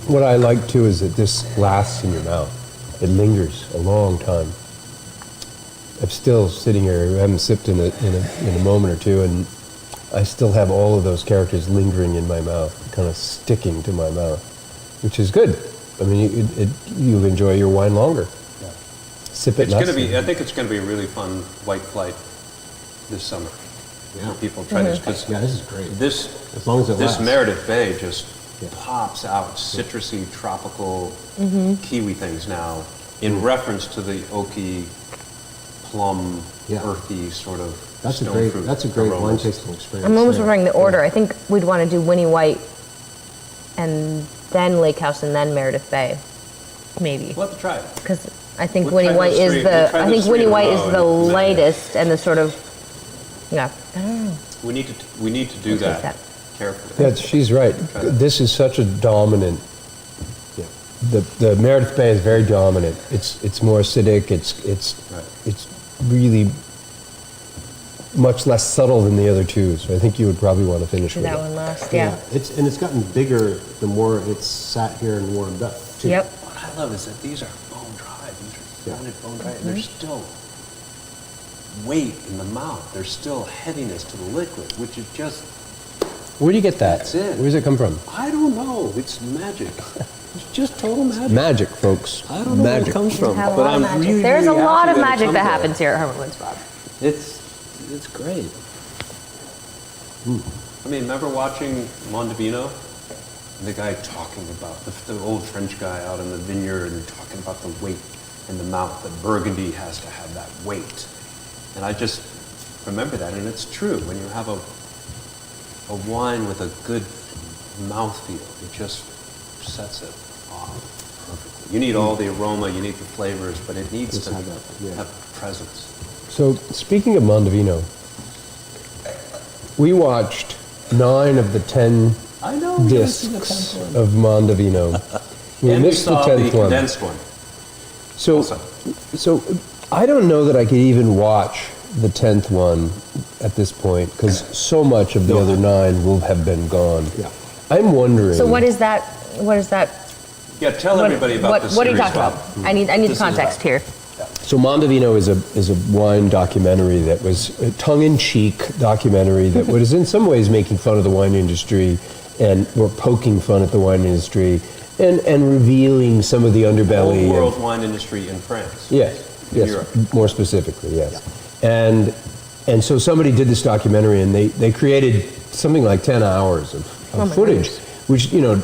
What I like too is that this lasts in your mouth. It lingers a long time. I'm still sitting here, I haven't sipped in a moment or two, and I still have all of those characters lingering in my mouth, kind of sticking to my mouth, which is good. I mean, you enjoy your wine longer. Sip it It's less. going to be. I think it's going to be a really fun white flight this summer. Yeah. For people to try this because Yeah, this is great. this As long as it this lasts. Meredith Bay just Yeah. pops out citrusy, tropical kiwi things now Mm. in reference to the oaky, plum, Yeah. earthy sort of That's a stone great. fruit That's a great wine aromas. tasting experience. I'm almost yeah. wondering the order. I think we'd want to do Winnie White and then Lake House and then Meredith Bay, maybe. We'll have to try it. Because I think We'll Winnie try White those is three- the we'll try I those think three Winnie in a White row is and the then- lightest and the sort of yeah. I don't know. We need to do We'll taste that that. carefully. Yeah, she's right. This is such a dominant. Yeah. The Meredith Bay is very dominant. It's more acidic. It's Right. it's really much less subtle than the other two. So I think you would probably want to finish Do with that it. one last. Yeah. It's gotten bigger the more it's sat here and warmed up. Too. Yep. What I love is that these are bone dry. These are Yeah. grounded bone dry, and there's still weight in the mouth. There's still heaviness to the liquid, which is just, Where do you get that? That's it. Where does it come from? I don't know. It's magic. It's just total magic. Magic, folks. I don't know where it Magic. comes from, Have a but lot of I'm magic. really, There's a really lot happy of that it magic comes that there. happens here at Hermit Woods, Bob. It's great. I mean, remember watching Mondovino? The guy talking about, the old French guy out in the vineyard and talking about the weight in the mouth, that Burgundy has to have that weight. And I just remember that, and it's true. When you have a wine with a good mouthfeel, it just sets it off perfectly. You need all the aroma, you need the flavors, but it needs Just to have that, yeah. have presence. So, speaking of Mondovino, we watched 9 of the 10 I know. we haven't seen the discs 10th one. of Mondovino. We And we missed the saw 10th the one. condensed one. So, also. so I don't know that I could even watch the 10th one at this point because so much of the other 9 will have been gone. Yeah. I'm wondering. So what is that? What is that? Yeah, tell What, everybody about what, this what are you series, talking Bob. about? I need the This is context about- here. So Mondovino is a wine documentary that was a tongue-in-cheek documentary that was in some ways making fun of the wine industry and or poking fun at the wine industry and revealing some of the underbelly. Whole of- world wine industry in France. Yes, In yes, Europe. more specifically, yes. And so somebody did this documentary, and they created something like 10 hours of Oh my footage, which, you know,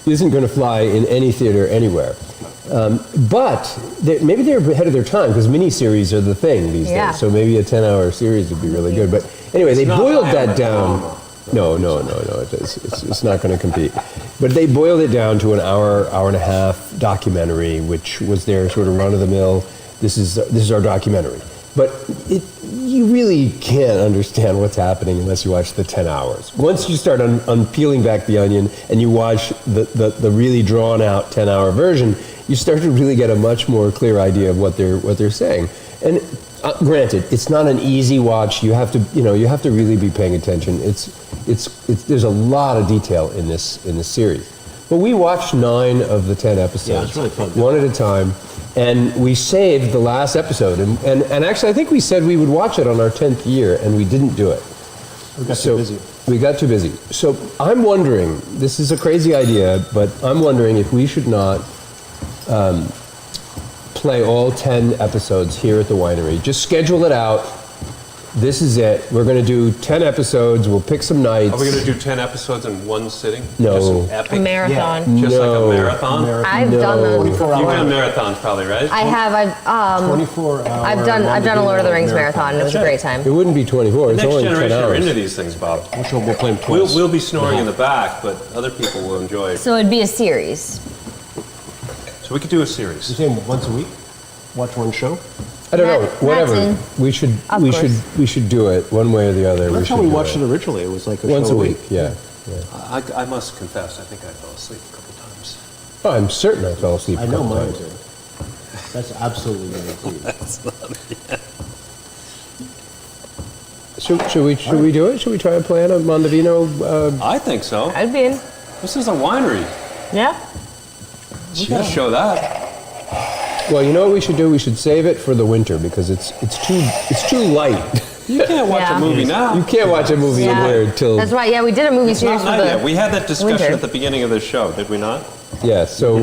isn't going to fly in any theater anywhere. But maybe they're ahead of their time, because miniseries are the thing these Yeah. days, so maybe a 10-hour series would be really good. But anyway, they not boiled high on that the down. drama. No, it's not going to compete. But they boiled it down to an hour and a half documentary, which was their sort of run-of-the-mill, this is our documentary. But you really can't understand what's happening unless you watch the 10 hours. Once you start on peeling back the onion and you watch the really drawn-out 10-hour version, you start to really get a much more clear idea of what they're saying. And granted, it's not an easy watch. You have to really be paying attention. There's a lot of detail in this series. But we watched 9 of the 10 episodes, Yeah, it's really fun. one at a time, and we saved the last episode. And actually, I think we said we would watch it on our 10th year, and we didn't do it. We got too busy. We got too busy. So I'm wondering, this is a crazy idea, but I'm wondering if we should not play all 10 episodes here at the winery. Just schedule it out. This is it. We're going to do 10 episodes. We'll pick some nights. Are we going to do 10 episodes in one sitting? No. Just an epic? A marathon. Just No. like a marathon? I've No. done those 24 before. You've done marathons probably, right? I have. 24 hour. I've done a Lord of the Rings marathon. It was a great time. It wouldn't be 24. It's Next only 10 generation are hours. into these things, Bob. We'll play them twice. We'll be snoring in the back, but other people will enjoy it. So it'd be a series. So we could do a You series. say once a week? Watch one show? I don't know. That's Whatever. in. We should Of we should do it one way or the other. That's how we watched it originally. It was like a Once show a week. Yeah. I must confess, I think I fell asleep a couple times. Oh, I'm certain I fell asleep. I a know couple mine times. did. That's absolutely guaranteed. Should we do it? Should we try and plan a Mondovino? I think so. I'd be in. This is a winery. Yeah. We gotta show that. Well, you know what we should do? We should save it for the winter because it's too light. You can't watch Yeah. a movie now. You can't watch a movie in here till That's right. Yeah, we did a movie It's series not for night yet. the. We had that discussion winter. at the beginning of the show, did we not? yeah. So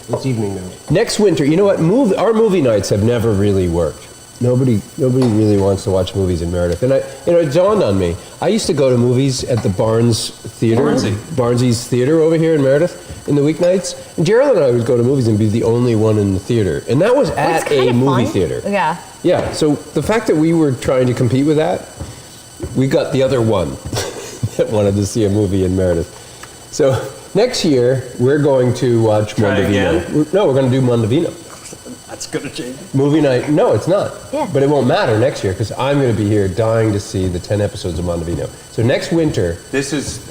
It's evening now. next winter, you know what? Our movie nights have never really worked. Nobody really wants to watch movies in Meredith. And it dawned on me. I used to go to movies at the Barnes Theater, Barnesies Theater over here in Meredith in the weeknights. And Gerald and I would go to movies and be the only one in the theater. And that was It's at kind a of movie fun. theater. Yeah. Yeah. So the fact that we were trying to compete with that, we got the other one that wanted to see a movie in Meredith. So next year we're going to watch Try Mondovino. again? No, we're going to do Mondovino. That's going to change it. Movie night, no, it's not. Yeah. But it won't matter next year because I'm going to be here dying to see the 10 episodes of Mondovino. So next winter,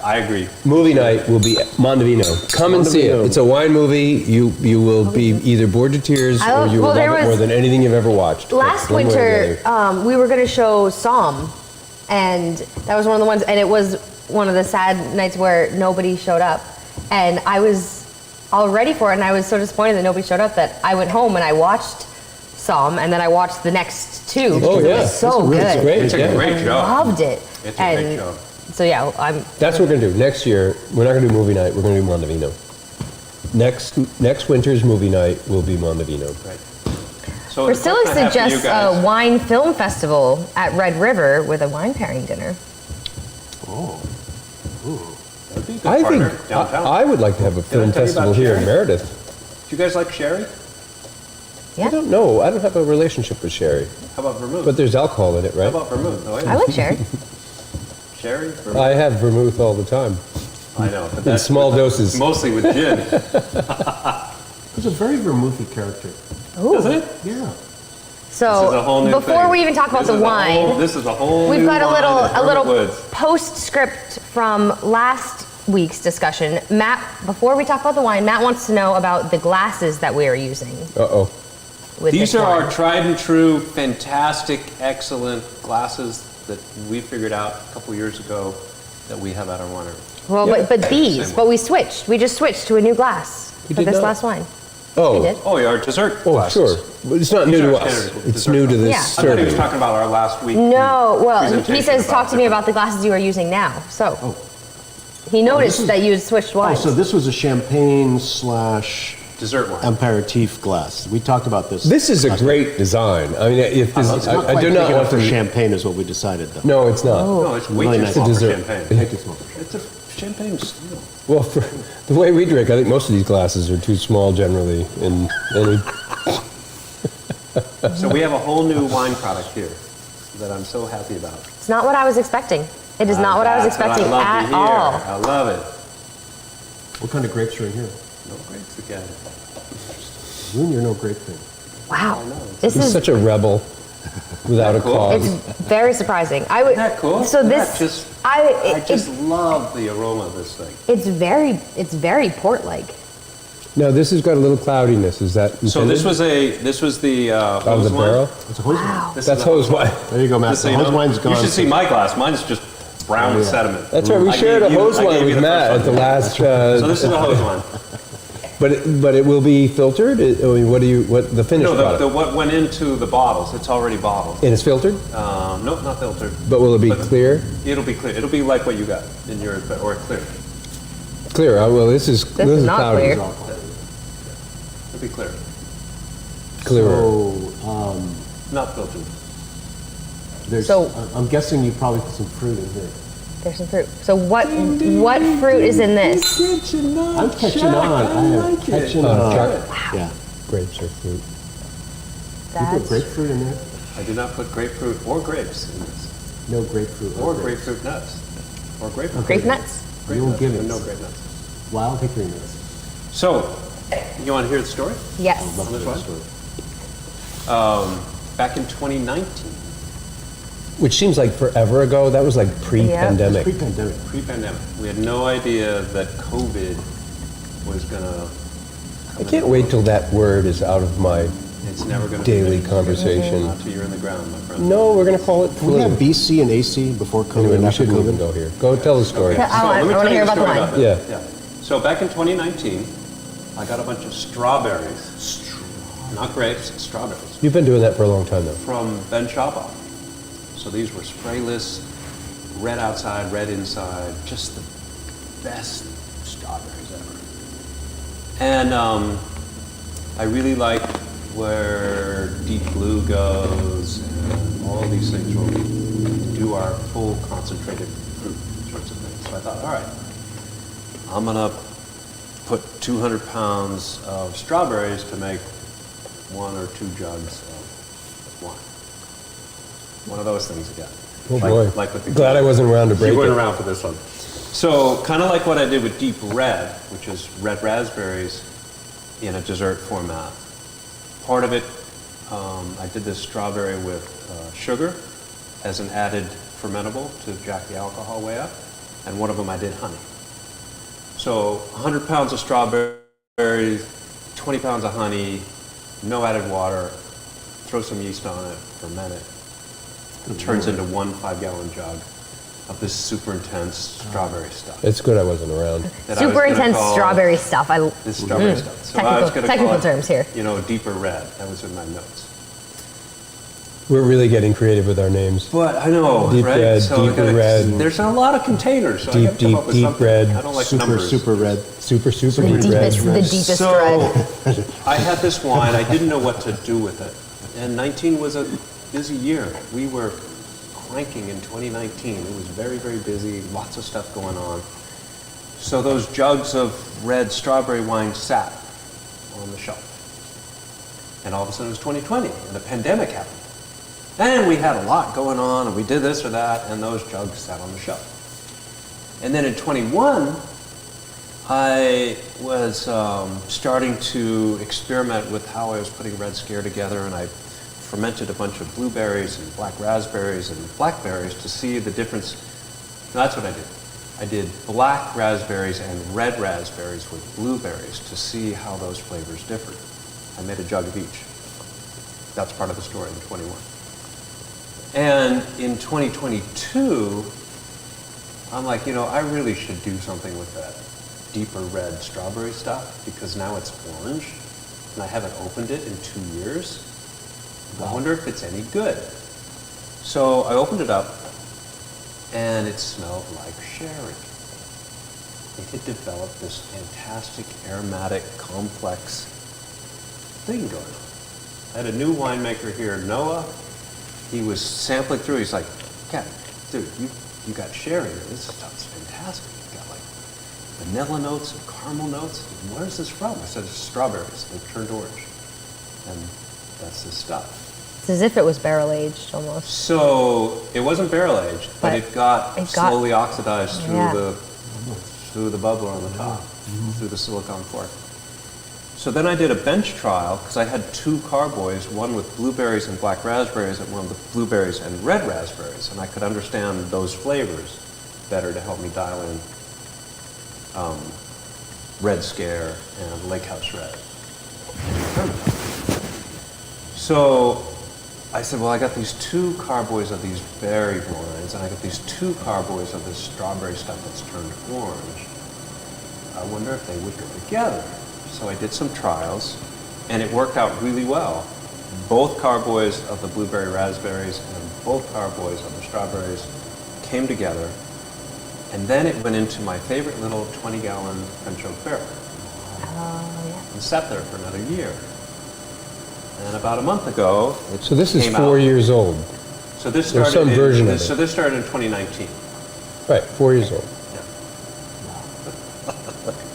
I agree. movie night will be Mondovino. Come and see it. Mondovino. It's a wine movie. You will be either bored to tears or you will love it more than anything you've ever watched. Last One way or the winter, other. we were going to show Psalm, and that was one of the ones, and it was one of the sad nights where nobody showed up, and I was all ready for it, and I was so disappointed that nobody showed up that I went home and I watched Psalm, and then I watched the next two. Oh, because yeah. It was so good. It's great. It's a yeah. great show. Loved it. It's a great show. So yeah, That's what we're going to do. Next year, we're not going to do movie night. We're going to do Mondovino. Next winter's movie night will be Mondovino. Right. So the Priscilla question I have for you suggests guys- a wine film festival at Red River with a wine pairing dinner. That'd be a good I partner think downtown. I would like to have a film tell you about festival here in Sherry? Meredith. Do you guys like sherry? Yeah, I don't know. I don't have a relationship with sherry, How about vermouth? but there's alcohol in it, How right? about vermouth? Oh, I yeah. like sherry. Sherry, vermouth. I have vermouth all the time. I know, but In that's small doses. mostly with gin, It's a very vermouthy character. isn't it? Yeah. This is a whole So new before thing. we even talk about This the is a wine, whole- this is a whole we've new got wine at a Hermit little Woods. postscript from last week's discussion. Matt, before we talk about the wine, Matt wants to know about the glasses that we are using Uh-oh. with These this are wine. our tried and true, fantastic, excellent glasses that we figured out a couple years ago that we have at our winery. Well, but these, Same but we switched. We just switched to a new glass We for did this not. last wine. Oh. We did. Oh, yeah, our dessert Oh, glasses. sure. But it's not new These to are us. standard It's dessert new to this Yeah. I thought he was serving. talking about our last week. No, well, he presentation says talk to me it. about the glasses you are using now. So he noticed is- that you had switched Oh, wines. so this was a champagne slash Dessert wine. aperitif glass. We talked about this. This is a great design. I mean, if this, It's not I quite do big not enough want for to. champagne is what we decided, though. No, it's not. No, it's way Really too nice. small for Dessert. champagne. Thank you, Smoke. It's a champagne still. Well, for the way we drink, I think most of these glasses are too small generally. In any, So we have a whole new wine product here that I'm so happy about. It's not what I was expecting. It is not what I was That's expecting I love to at hear. all. I love it. What kind of grapes are in here? No grapes again. Ruin your no grape thing. Wow. know. This he's is such a rebel without a Cool. it's cause. very surprising. I would Isn't that cool? So this That just- I I just love the aroma of this thing. it's very port like. Now this has got a little cloudiness. Is that So intended? this was the out of hose the wine. barrel? It's a hose wine. Wow. This That's is a hose wine. There you go, Matt. Just so The you hose know. wine's gone. You should see my glass. Mine's just brown with yeah. sediment. That's right. We I shared a gave you- hose I wine gave you with the Matt first at the one. last. So this is a hose wine. But it will be filtered. I mean, what the finished No, product? the what went into the bottles. It's already bottled. And it's filtered. Nope, not filtered. But will it be clear? It'll be clear. It'll be like what you got in your, or clear. Clear. Oh, well, this is is not cloudy. clear. It'll be clear. Clearer. So, Not filtered. there's, So- I'm guessing you probably put some fruit in here. There's some fruit. So what fruit is in this? I'm catching on. I am catching on. Yeah. Grapes or fruit. You put That's grapefruit in there? I did not put grapefruit or grapes in this, No grapefruit. or grapes. grapefruit nuts, or grape grape nuts. Grape You'll nuts, give but it. no grape nuts. Wild hickory nuts. So, you want to hear the story Yes. on this one? Back in 2019, Which seems like forever ago. That was like pre-pandemic. Pre-pandemic. pre-pandemic, we had no idea that COVID was gonna. I can't wait till that word is out of my It's never gonna. daily finish. conversation. Not till you're in the ground, my friend. No, we're going to call it Can we have flu. BC and AC before COVID Anyway, and we after shouldn't even COVID? go here. Go tell the story. Yeah. I let me wanna tell you hear the about the story wine. that. Yeah. So back in 2019, I got a bunch of strawberries, not grapes, strawberries, You've been doing that for a long time, though. from Ben Shaba. So these were sprayless, red outside, red inside, just the best strawberries ever. And I really like where Deep Blue goes and all these things where we do our full concentrated fruit sorts of things. So I thought, all right, I'm gonna put 200 pounds of strawberries to make 1 or 2 jugs of wine. One of those things again. Oh, boy. Like with the Glad I wasn't around to break You weren't it. around for this one. So kind of like what I did with Deep Red, which is red raspberries in a dessert format. part of it, I did this strawberry with sugar as an added fermentable to jack the alcohol way up, and one of them I did honey. So 100 pounds of strawberries, 20 pounds of honey, no added water, throw some yeast on it, ferment it. It turns into 1 5-gallon jug of this super intense strawberry stuff. It's good I wasn't around. that I was Super gonna intense call strawberry stuff. This strawberry stuff. So I was gonna Technical call it, terms here. You know, deeper red. That was in my notes. We're really getting creative with our names. But I know, Deep right? red, So I deeper gotta- red. There's a lot of containers, so I Deep, gotta come up with deep something. red. I don't like Super, numbers. super red. Super The deep deepest, red. the deepest So red. I had this wine. I didn't know what to do with it. And 19 was a busy year. We were cranking in 2019. It was very, very busy. Lots of stuff going on. So those jugs of red strawberry wine sat on the shelf. And all of a sudden it was 2020 and the pandemic happened. And we had a lot going on and we did this or that and those jugs sat on the shelf. And then in 21, I was starting to experiment with how I was putting Red Scare together, and I fermented a bunch of blueberries and black raspberries and blackberries to see the difference. No, that's what I did. I did black raspberries and red raspberries with blueberries to see how those flavors differed. I made a jug of each. That's part of the story in 21. And in 2022, I'm like, you know, I really should do something with that deeper red strawberry stuff because now it's orange and I haven't opened it in 2 years. I wonder if it's any good. So I opened it up and it smelled like sherry. It had developed this fantastic aromatic complex thing going on. I had a new winemaker here, Noah. He was sampling through. He's like, "Cat, dude, you got sherry here. This stuff's fantastic. You got like vanilla notes and caramel notes. Where's this from?" I said, "It's strawberries. They've turned orange, and that's the stuff." It's as if it was barrel aged almost. So it wasn't barrel aged, but it got slowly oxidized through Yeah. through the bubbler on the top, through the silicon cork. So then I did a bench trial because I had 2 carboys, one with blueberries and black raspberries and one with blueberries and red raspberries, and I could understand those flavors better to help me dial in Red Scare and Lake House Red. So I said, well, I got these 2 carboys of these berry wines, and I got these 2 carboys of this strawberry stuff that's turned orange. I wonder if they would go together. So I did some trials, and it worked out really well. Both carboys of the blueberry raspberries and both carboys of the strawberries came together, and then it went into my favorite little 20-gallon French oak barrel. Oh, yeah. And sat there for another year. And about a month ago, it So this is came 4 out. years old. So this There's started some version of it. So this started in 2019. Right, 4 years old.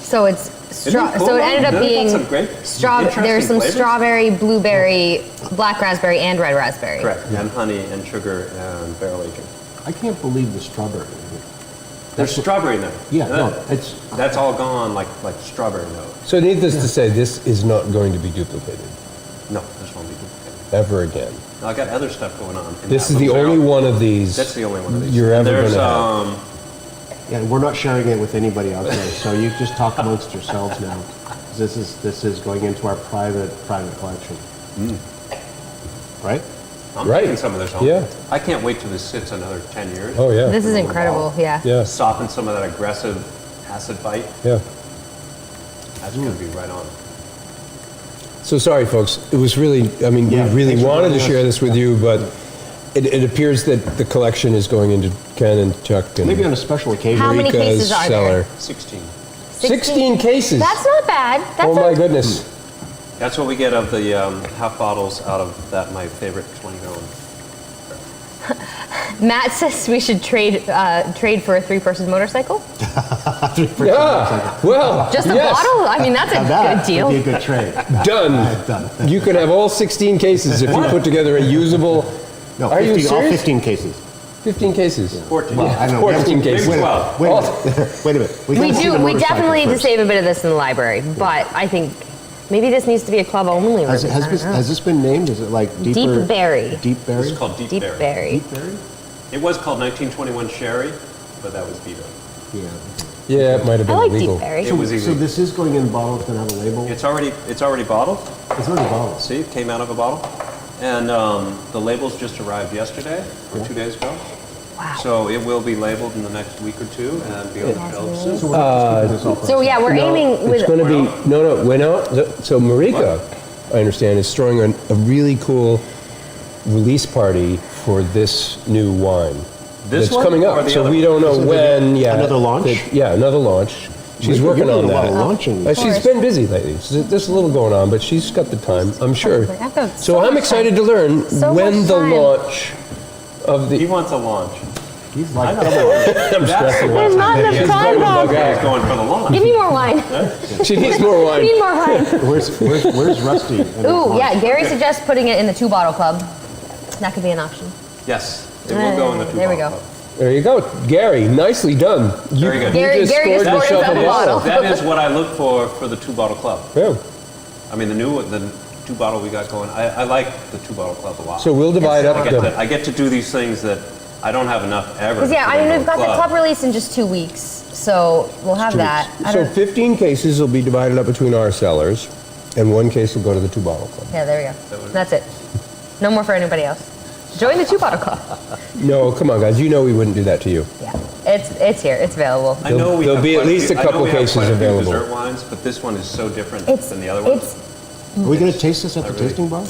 So it's Isn't it cool, so it though? ended up Isn't it being got some great, there's interesting some flavors? strawberry, blueberry, black raspberry, and red raspberry. Correct, and honey and sugar and barrel aging. I can't believe the strawberry. There's strawberry in there. Yeah, no, it's That's all gone like strawberry note. So needless to say, this is not going to be duplicated No, this won't be duplicated. ever again. Now, I got other stuff going on. in This that is the little only barrel. one of these That's the only one of these. you're And ever there's, going to have. yeah. We're not sharing it with anybody out there, so you just talk amongst yourselves now. This is going into our private collection, right? I'm Right. taking some of this home. Yeah. I can't wait till this sits another 10 years. Oh, yeah. This is incredible. Yeah. Yeah, Soften some of that aggressive acid bite. yeah. That's going to be right on. So sorry, folks. It was really, I mean, Yeah, we really thanks for wanted to joining us. share this with you, but it appears that the collection is going into Ken and Chuck and Maybe on a special occasion. How many Rika's cases are cellar. there? 16. 16 cases. That's not bad. That's Oh my not, goodness. That's what we get of the half bottles out of that, my favorite 20-gallon. Matt says we should trade for a 3-person motorcycle. Yeah. Well, Just a yes. bottle? I mean, that's a That good deal. would be a good trade. Done. Done. You could have all 16 cases if you put together a usable. No, Are you 50, all serious? 15 cases. 15 cases. 14. Well, I know. 14 Maybe cases. 12. Wait a minute. Wait a minute. We gotta see the do. We motorcycle definitely need to first. save a bit of this in the library, but I think Maybe this needs to be a club only. Has release, I don't know. this been named? Is it like deeper? Deep Berry. Deep Berry? It's called Deep, Deep Berry. Berry. Deep Berry? It was called 1921 Sherry, but that was vetoed. Yeah. Yeah, it might have I been like illegal. Deep Berry. It was So illegal. this is going in a bottle. It's going to have a label. It's already bottled. It's already bottled. See, it came out of a bottle. And the labels just arrived yesterday or 2 days ago. Wow. So it will be labeled in the next week or two and be on the shelves soon. So we're not just keeping this all for So yeah, we're aiming with. It's going to be so Marika, I understand, is throwing a really cool release party for this new wine. This It's one coming or up, the so other we one? don't know So when yet. another launch? Yeah, another launch. She's Marika, working you're on doing a lot that. of launching. She's been busy lately. So there's a little going on, but she's got the time, I'm sure. I've got So so I'm much excited time. to learn So when much the time. launch of He the. wants a launch. He's like I'm That's stressing. the There's one. not enough He's time, going Bob. to bug He's out. going for the launch. Give me more wine. She needs more I wine. need more wine. Where's Rusty? Ooh, yeah. Gary suggests putting it in the 2-bottle club. That could be an option. Yes, it will go in the two There we bottle go. club. There you go, Gary. Nicely done. Very good. Gary just scored yourself himself a bottle. That is what I look for the 2-bottle club. Yeah. I mean, the 2-bottle we got going. I like the 2-bottle club a lot. So we'll divide up I get to do these things that I don't have enough ever. Because yeah, to I mean go to we've got the club release in just 2 weeks, so we'll have that. I So don't- 15 cases will be divided up between our sellers, and 1 case will go to the 2-bottle club. Yeah, there we go. That's it. No more for anybody else. Join the 2-bottle club. No, come on, guys. You know we wouldn't do that to you. Yeah, it's here. It's available. I know we There'll have be at quite least few- a couple I know we have cases quite a few available. dessert wines, but this one is so different It's than the other ones. it's Are we going to taste this at the tasting bar?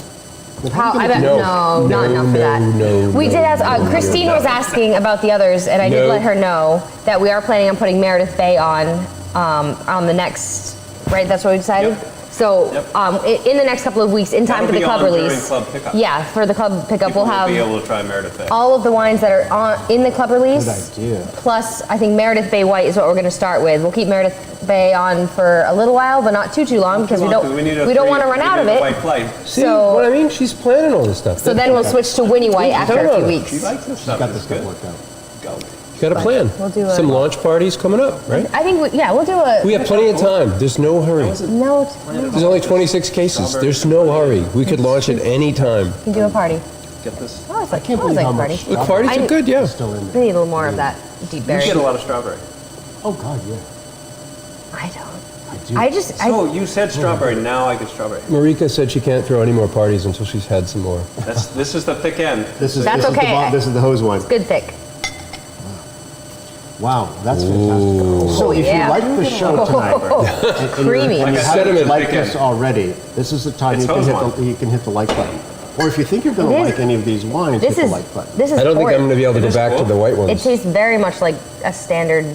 how I bet No. no, not enough for that. We did ask. Christine was asking about the others, and I did No. let her know that we are planning on putting Meredith Bay on the next. Right, that's what we decided. Yep. So Yep. In the next couple of weeks, in time That'll for the be club on during release. club pickup. Yeah, for the club pickup, People we'll will have be able to try Meredith Bay. all of the wines that are in the club release. Good idea. Plus, I think Meredith Bay White is what we're going to start with. We'll keep Meredith Bay on for a little while, but not too long because we don't want to run out of it. White flight. See So- what I mean? She's planning all this stuff. So then we'll switch to Winnie White after a few She She weeks. likes this stuff. Got It's this stuff good. worked out. Go. Got a plan. We'll do Some a- launch parties coming up, right? I think we'll do a. We have plenty of time. There's no hurry. No, There's only 26 cases. There's no hurry. We could launch at any time. we can do a party. Get this. I always like, Can't I always believe like how a much party. The parties are good, yeah. is still in We there. need a little more of that deep You berry. get a lot of strawberry. Oh God, yeah. I don't. I do. I just. So you said strawberry. Now I get strawberry. Marika said she can't throw any more parties until she's had some more. This is the thick end. This is That's this is okay. this is the hose wine. Good thick. Wow, that's fantastic. So if yeah. you like the show tonight, and Creamy. and you Like a haven't sediment liked thick us end. already, this is the time It's you can, hose hit wine. you can hit the like button. Or if you think you're going to It is- like any of these wines, This hit is the like button. this is. I don't think port. I'm going to be able to It go is back to cool. the white It ones. tastes very much like a standard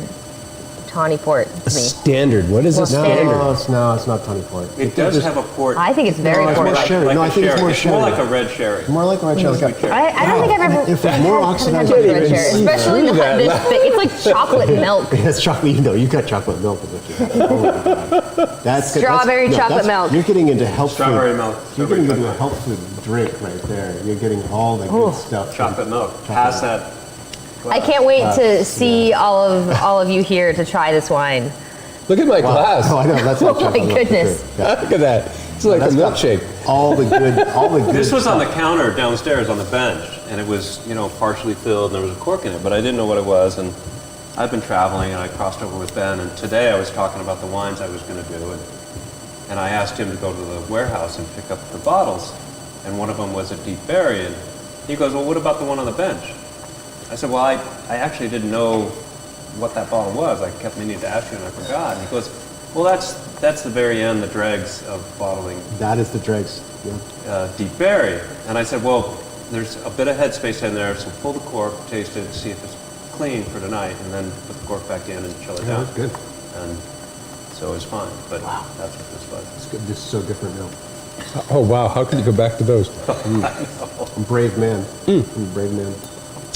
tawny port A to me. standard. What is a Well, standard? No, it's not Tony Port. It does have a port. I think it's very No, it's port more like. sherry. Like No, a I think it's sherry. more More sherry. like a red sherry. More like a red cherry. Sweet cherry. I don't think I've ever. If it's more oxidized, had I red can cherry, see that. especially not that. this thick. It's like chocolate milk. That's chocolate. No, you've got chocolate milk. Is what you have. Oh my God. That's good. Strawberry chocolate milk. You're getting into health Strawberry food. milk. You're Strawberry getting into a chocolate. health food drink right there. You're getting all the good stuff. Chocolate milk. Chocolate Pass milk. that. I can't wait to see all of you here to try this wine. Look at my glass. Oh, I know. That's like Oh my chocolate milk for goodness. sure. Yeah. Look at that. It's like a That's got milkshake. All the good. This was on the stuff. counter downstairs on the bench, and it was, partially filled, and there was a cork in it, but I didn't know what it was, and I've been traveling, and I crossed over with Ben, and today I was talking about the wines I was going to do, and I asked him to go to the warehouse and pick up the bottles, and one of them was a Deep Berry, and he goes, well, what about the one on the bench? I said, well, I actually didn't know what that bottle was. I kept meaning to ask you, and I forgot. And he goes, well, that's the very end, the dregs of bottling That is the dregs. Yeah. Deep Berry. And I said, well, there's a bit of headspace in there, so pull the cork, taste it, see if it's clean for tonight, and then put the cork back in and chill it down. That's good. And so it was fine, but that's what this was. It's good. This is so different now. Oh, wow. How can you go back to those? I'm a brave man. I'm a brave man.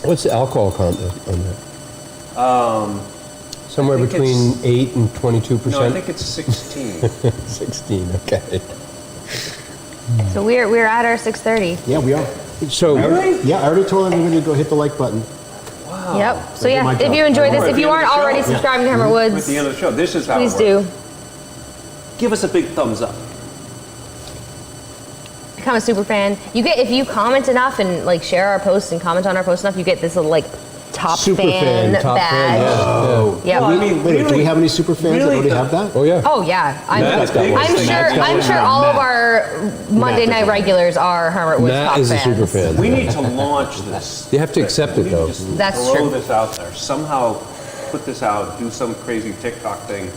What's the alcohol content on that? Somewhere I think between it's- 8 and 22%? No, I think it's 16. 16, okay. So we're at our 6:30. Yeah, we are. So, Yeah, I already told everybody to go hit the like button. Yep. So I did my yeah, if job. you enjoyed We're this, at if the you end aren't of the show. already Yeah. subscribed to Hermit At Woods, the end of the show, this is how please it works. do. Give us a big thumbs up. become a super fan, you get, if you comment enough and like share our posts and comment on our posts enough, you get this little like top Super fan top badge. fan, yeah. Yeah. Well, I mean, Wait, do we really- have any super fans that really already the- have that? Oh, yeah. Oh yeah, Matt's got one. I'm sure all of our Monday does night one. regulars are Hermit Woods Matt top is a fans. super fan. We need to launch this. You have to accept it, We need to though. just That's throw true. this out there. Somehow put this out, do some crazy TikTok thing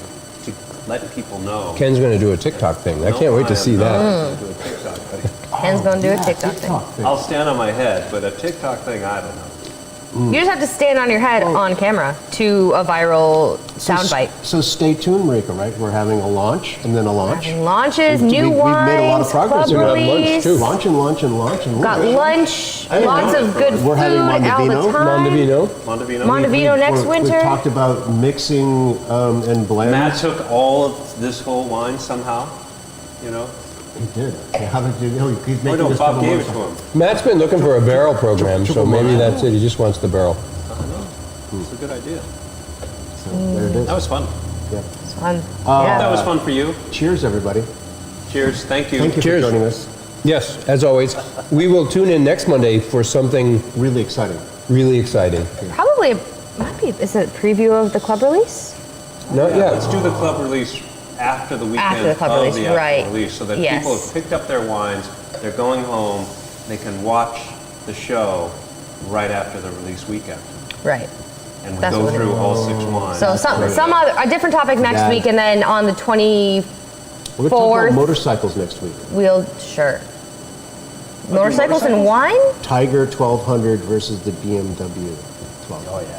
to let people know. Ken's going to do a TikTok thing. I can't wait to see that. Do a TikTok thing. Ken's gonna do a TikTok thing. I'll stand on my head, but a TikTok thing, I don't know. You just have to stand on your head on camera to a viral soundbite. So stay tuned, Marika, right? We're having a launch and then a launch. Launches, We've- new we've made a lot of wines, progress. club We're gonna have lunch, release. too. Launch and launch and launch and Got launch. lunch, I didn't lots know of this good was- We're having food all the Mondovino. time. Mondovino. Mondovino? Mondovino next We've winter. talked about mixing and blends. Matt took all of this whole wine somehow, you know? He did. How did you? Oh, he's Oh making no, this Bob double gave it to wine. him. Matt's been looking for a barrel program, so maybe that's it. He just wants the barrel. It's a good idea. So there it is. That was fun. Yeah. It's fun. That Yeah. was fun for you. Cheers, everybody. Cheers. Thank you. Thank you Cheers. for joining us. Yes, as always. We will tune in next Monday for something Really exciting. really exciting. Probably, might be, is it a preview of the club release? Not Yeah, yet. let's do the club release after the weekend After the club of release, the actual right. release, so that Yes. people have picked up their wines, they're going home, they can watch the show right after the release weekend. Right. And we That's go what it through is. all 6 wines. So some other, a different topic next Yeah. week, and then on the 20, We're going to talk Fourth. about motorcycles next week. we'll, sure. Motorcycles and wine? Tiger 1200 versus the BMW 1200. Oh, yeah.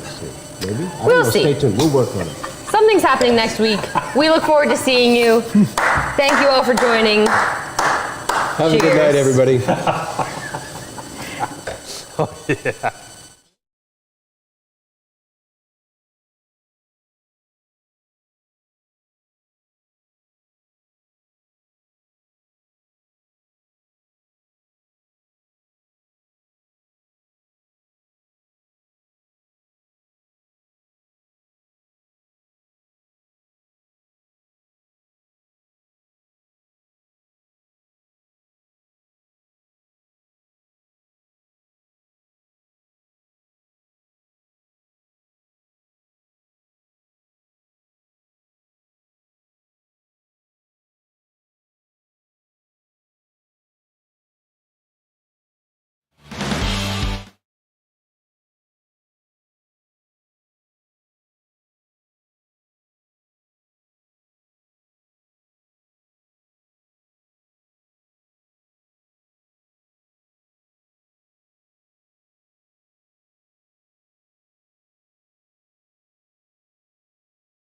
Let's see. Maybe? I don't We'll know. see. Stay tuned. We'll work on it. Something's happening next week. We look forward to seeing you. Thank you all for joining. Have a good night, Cheers. everybody.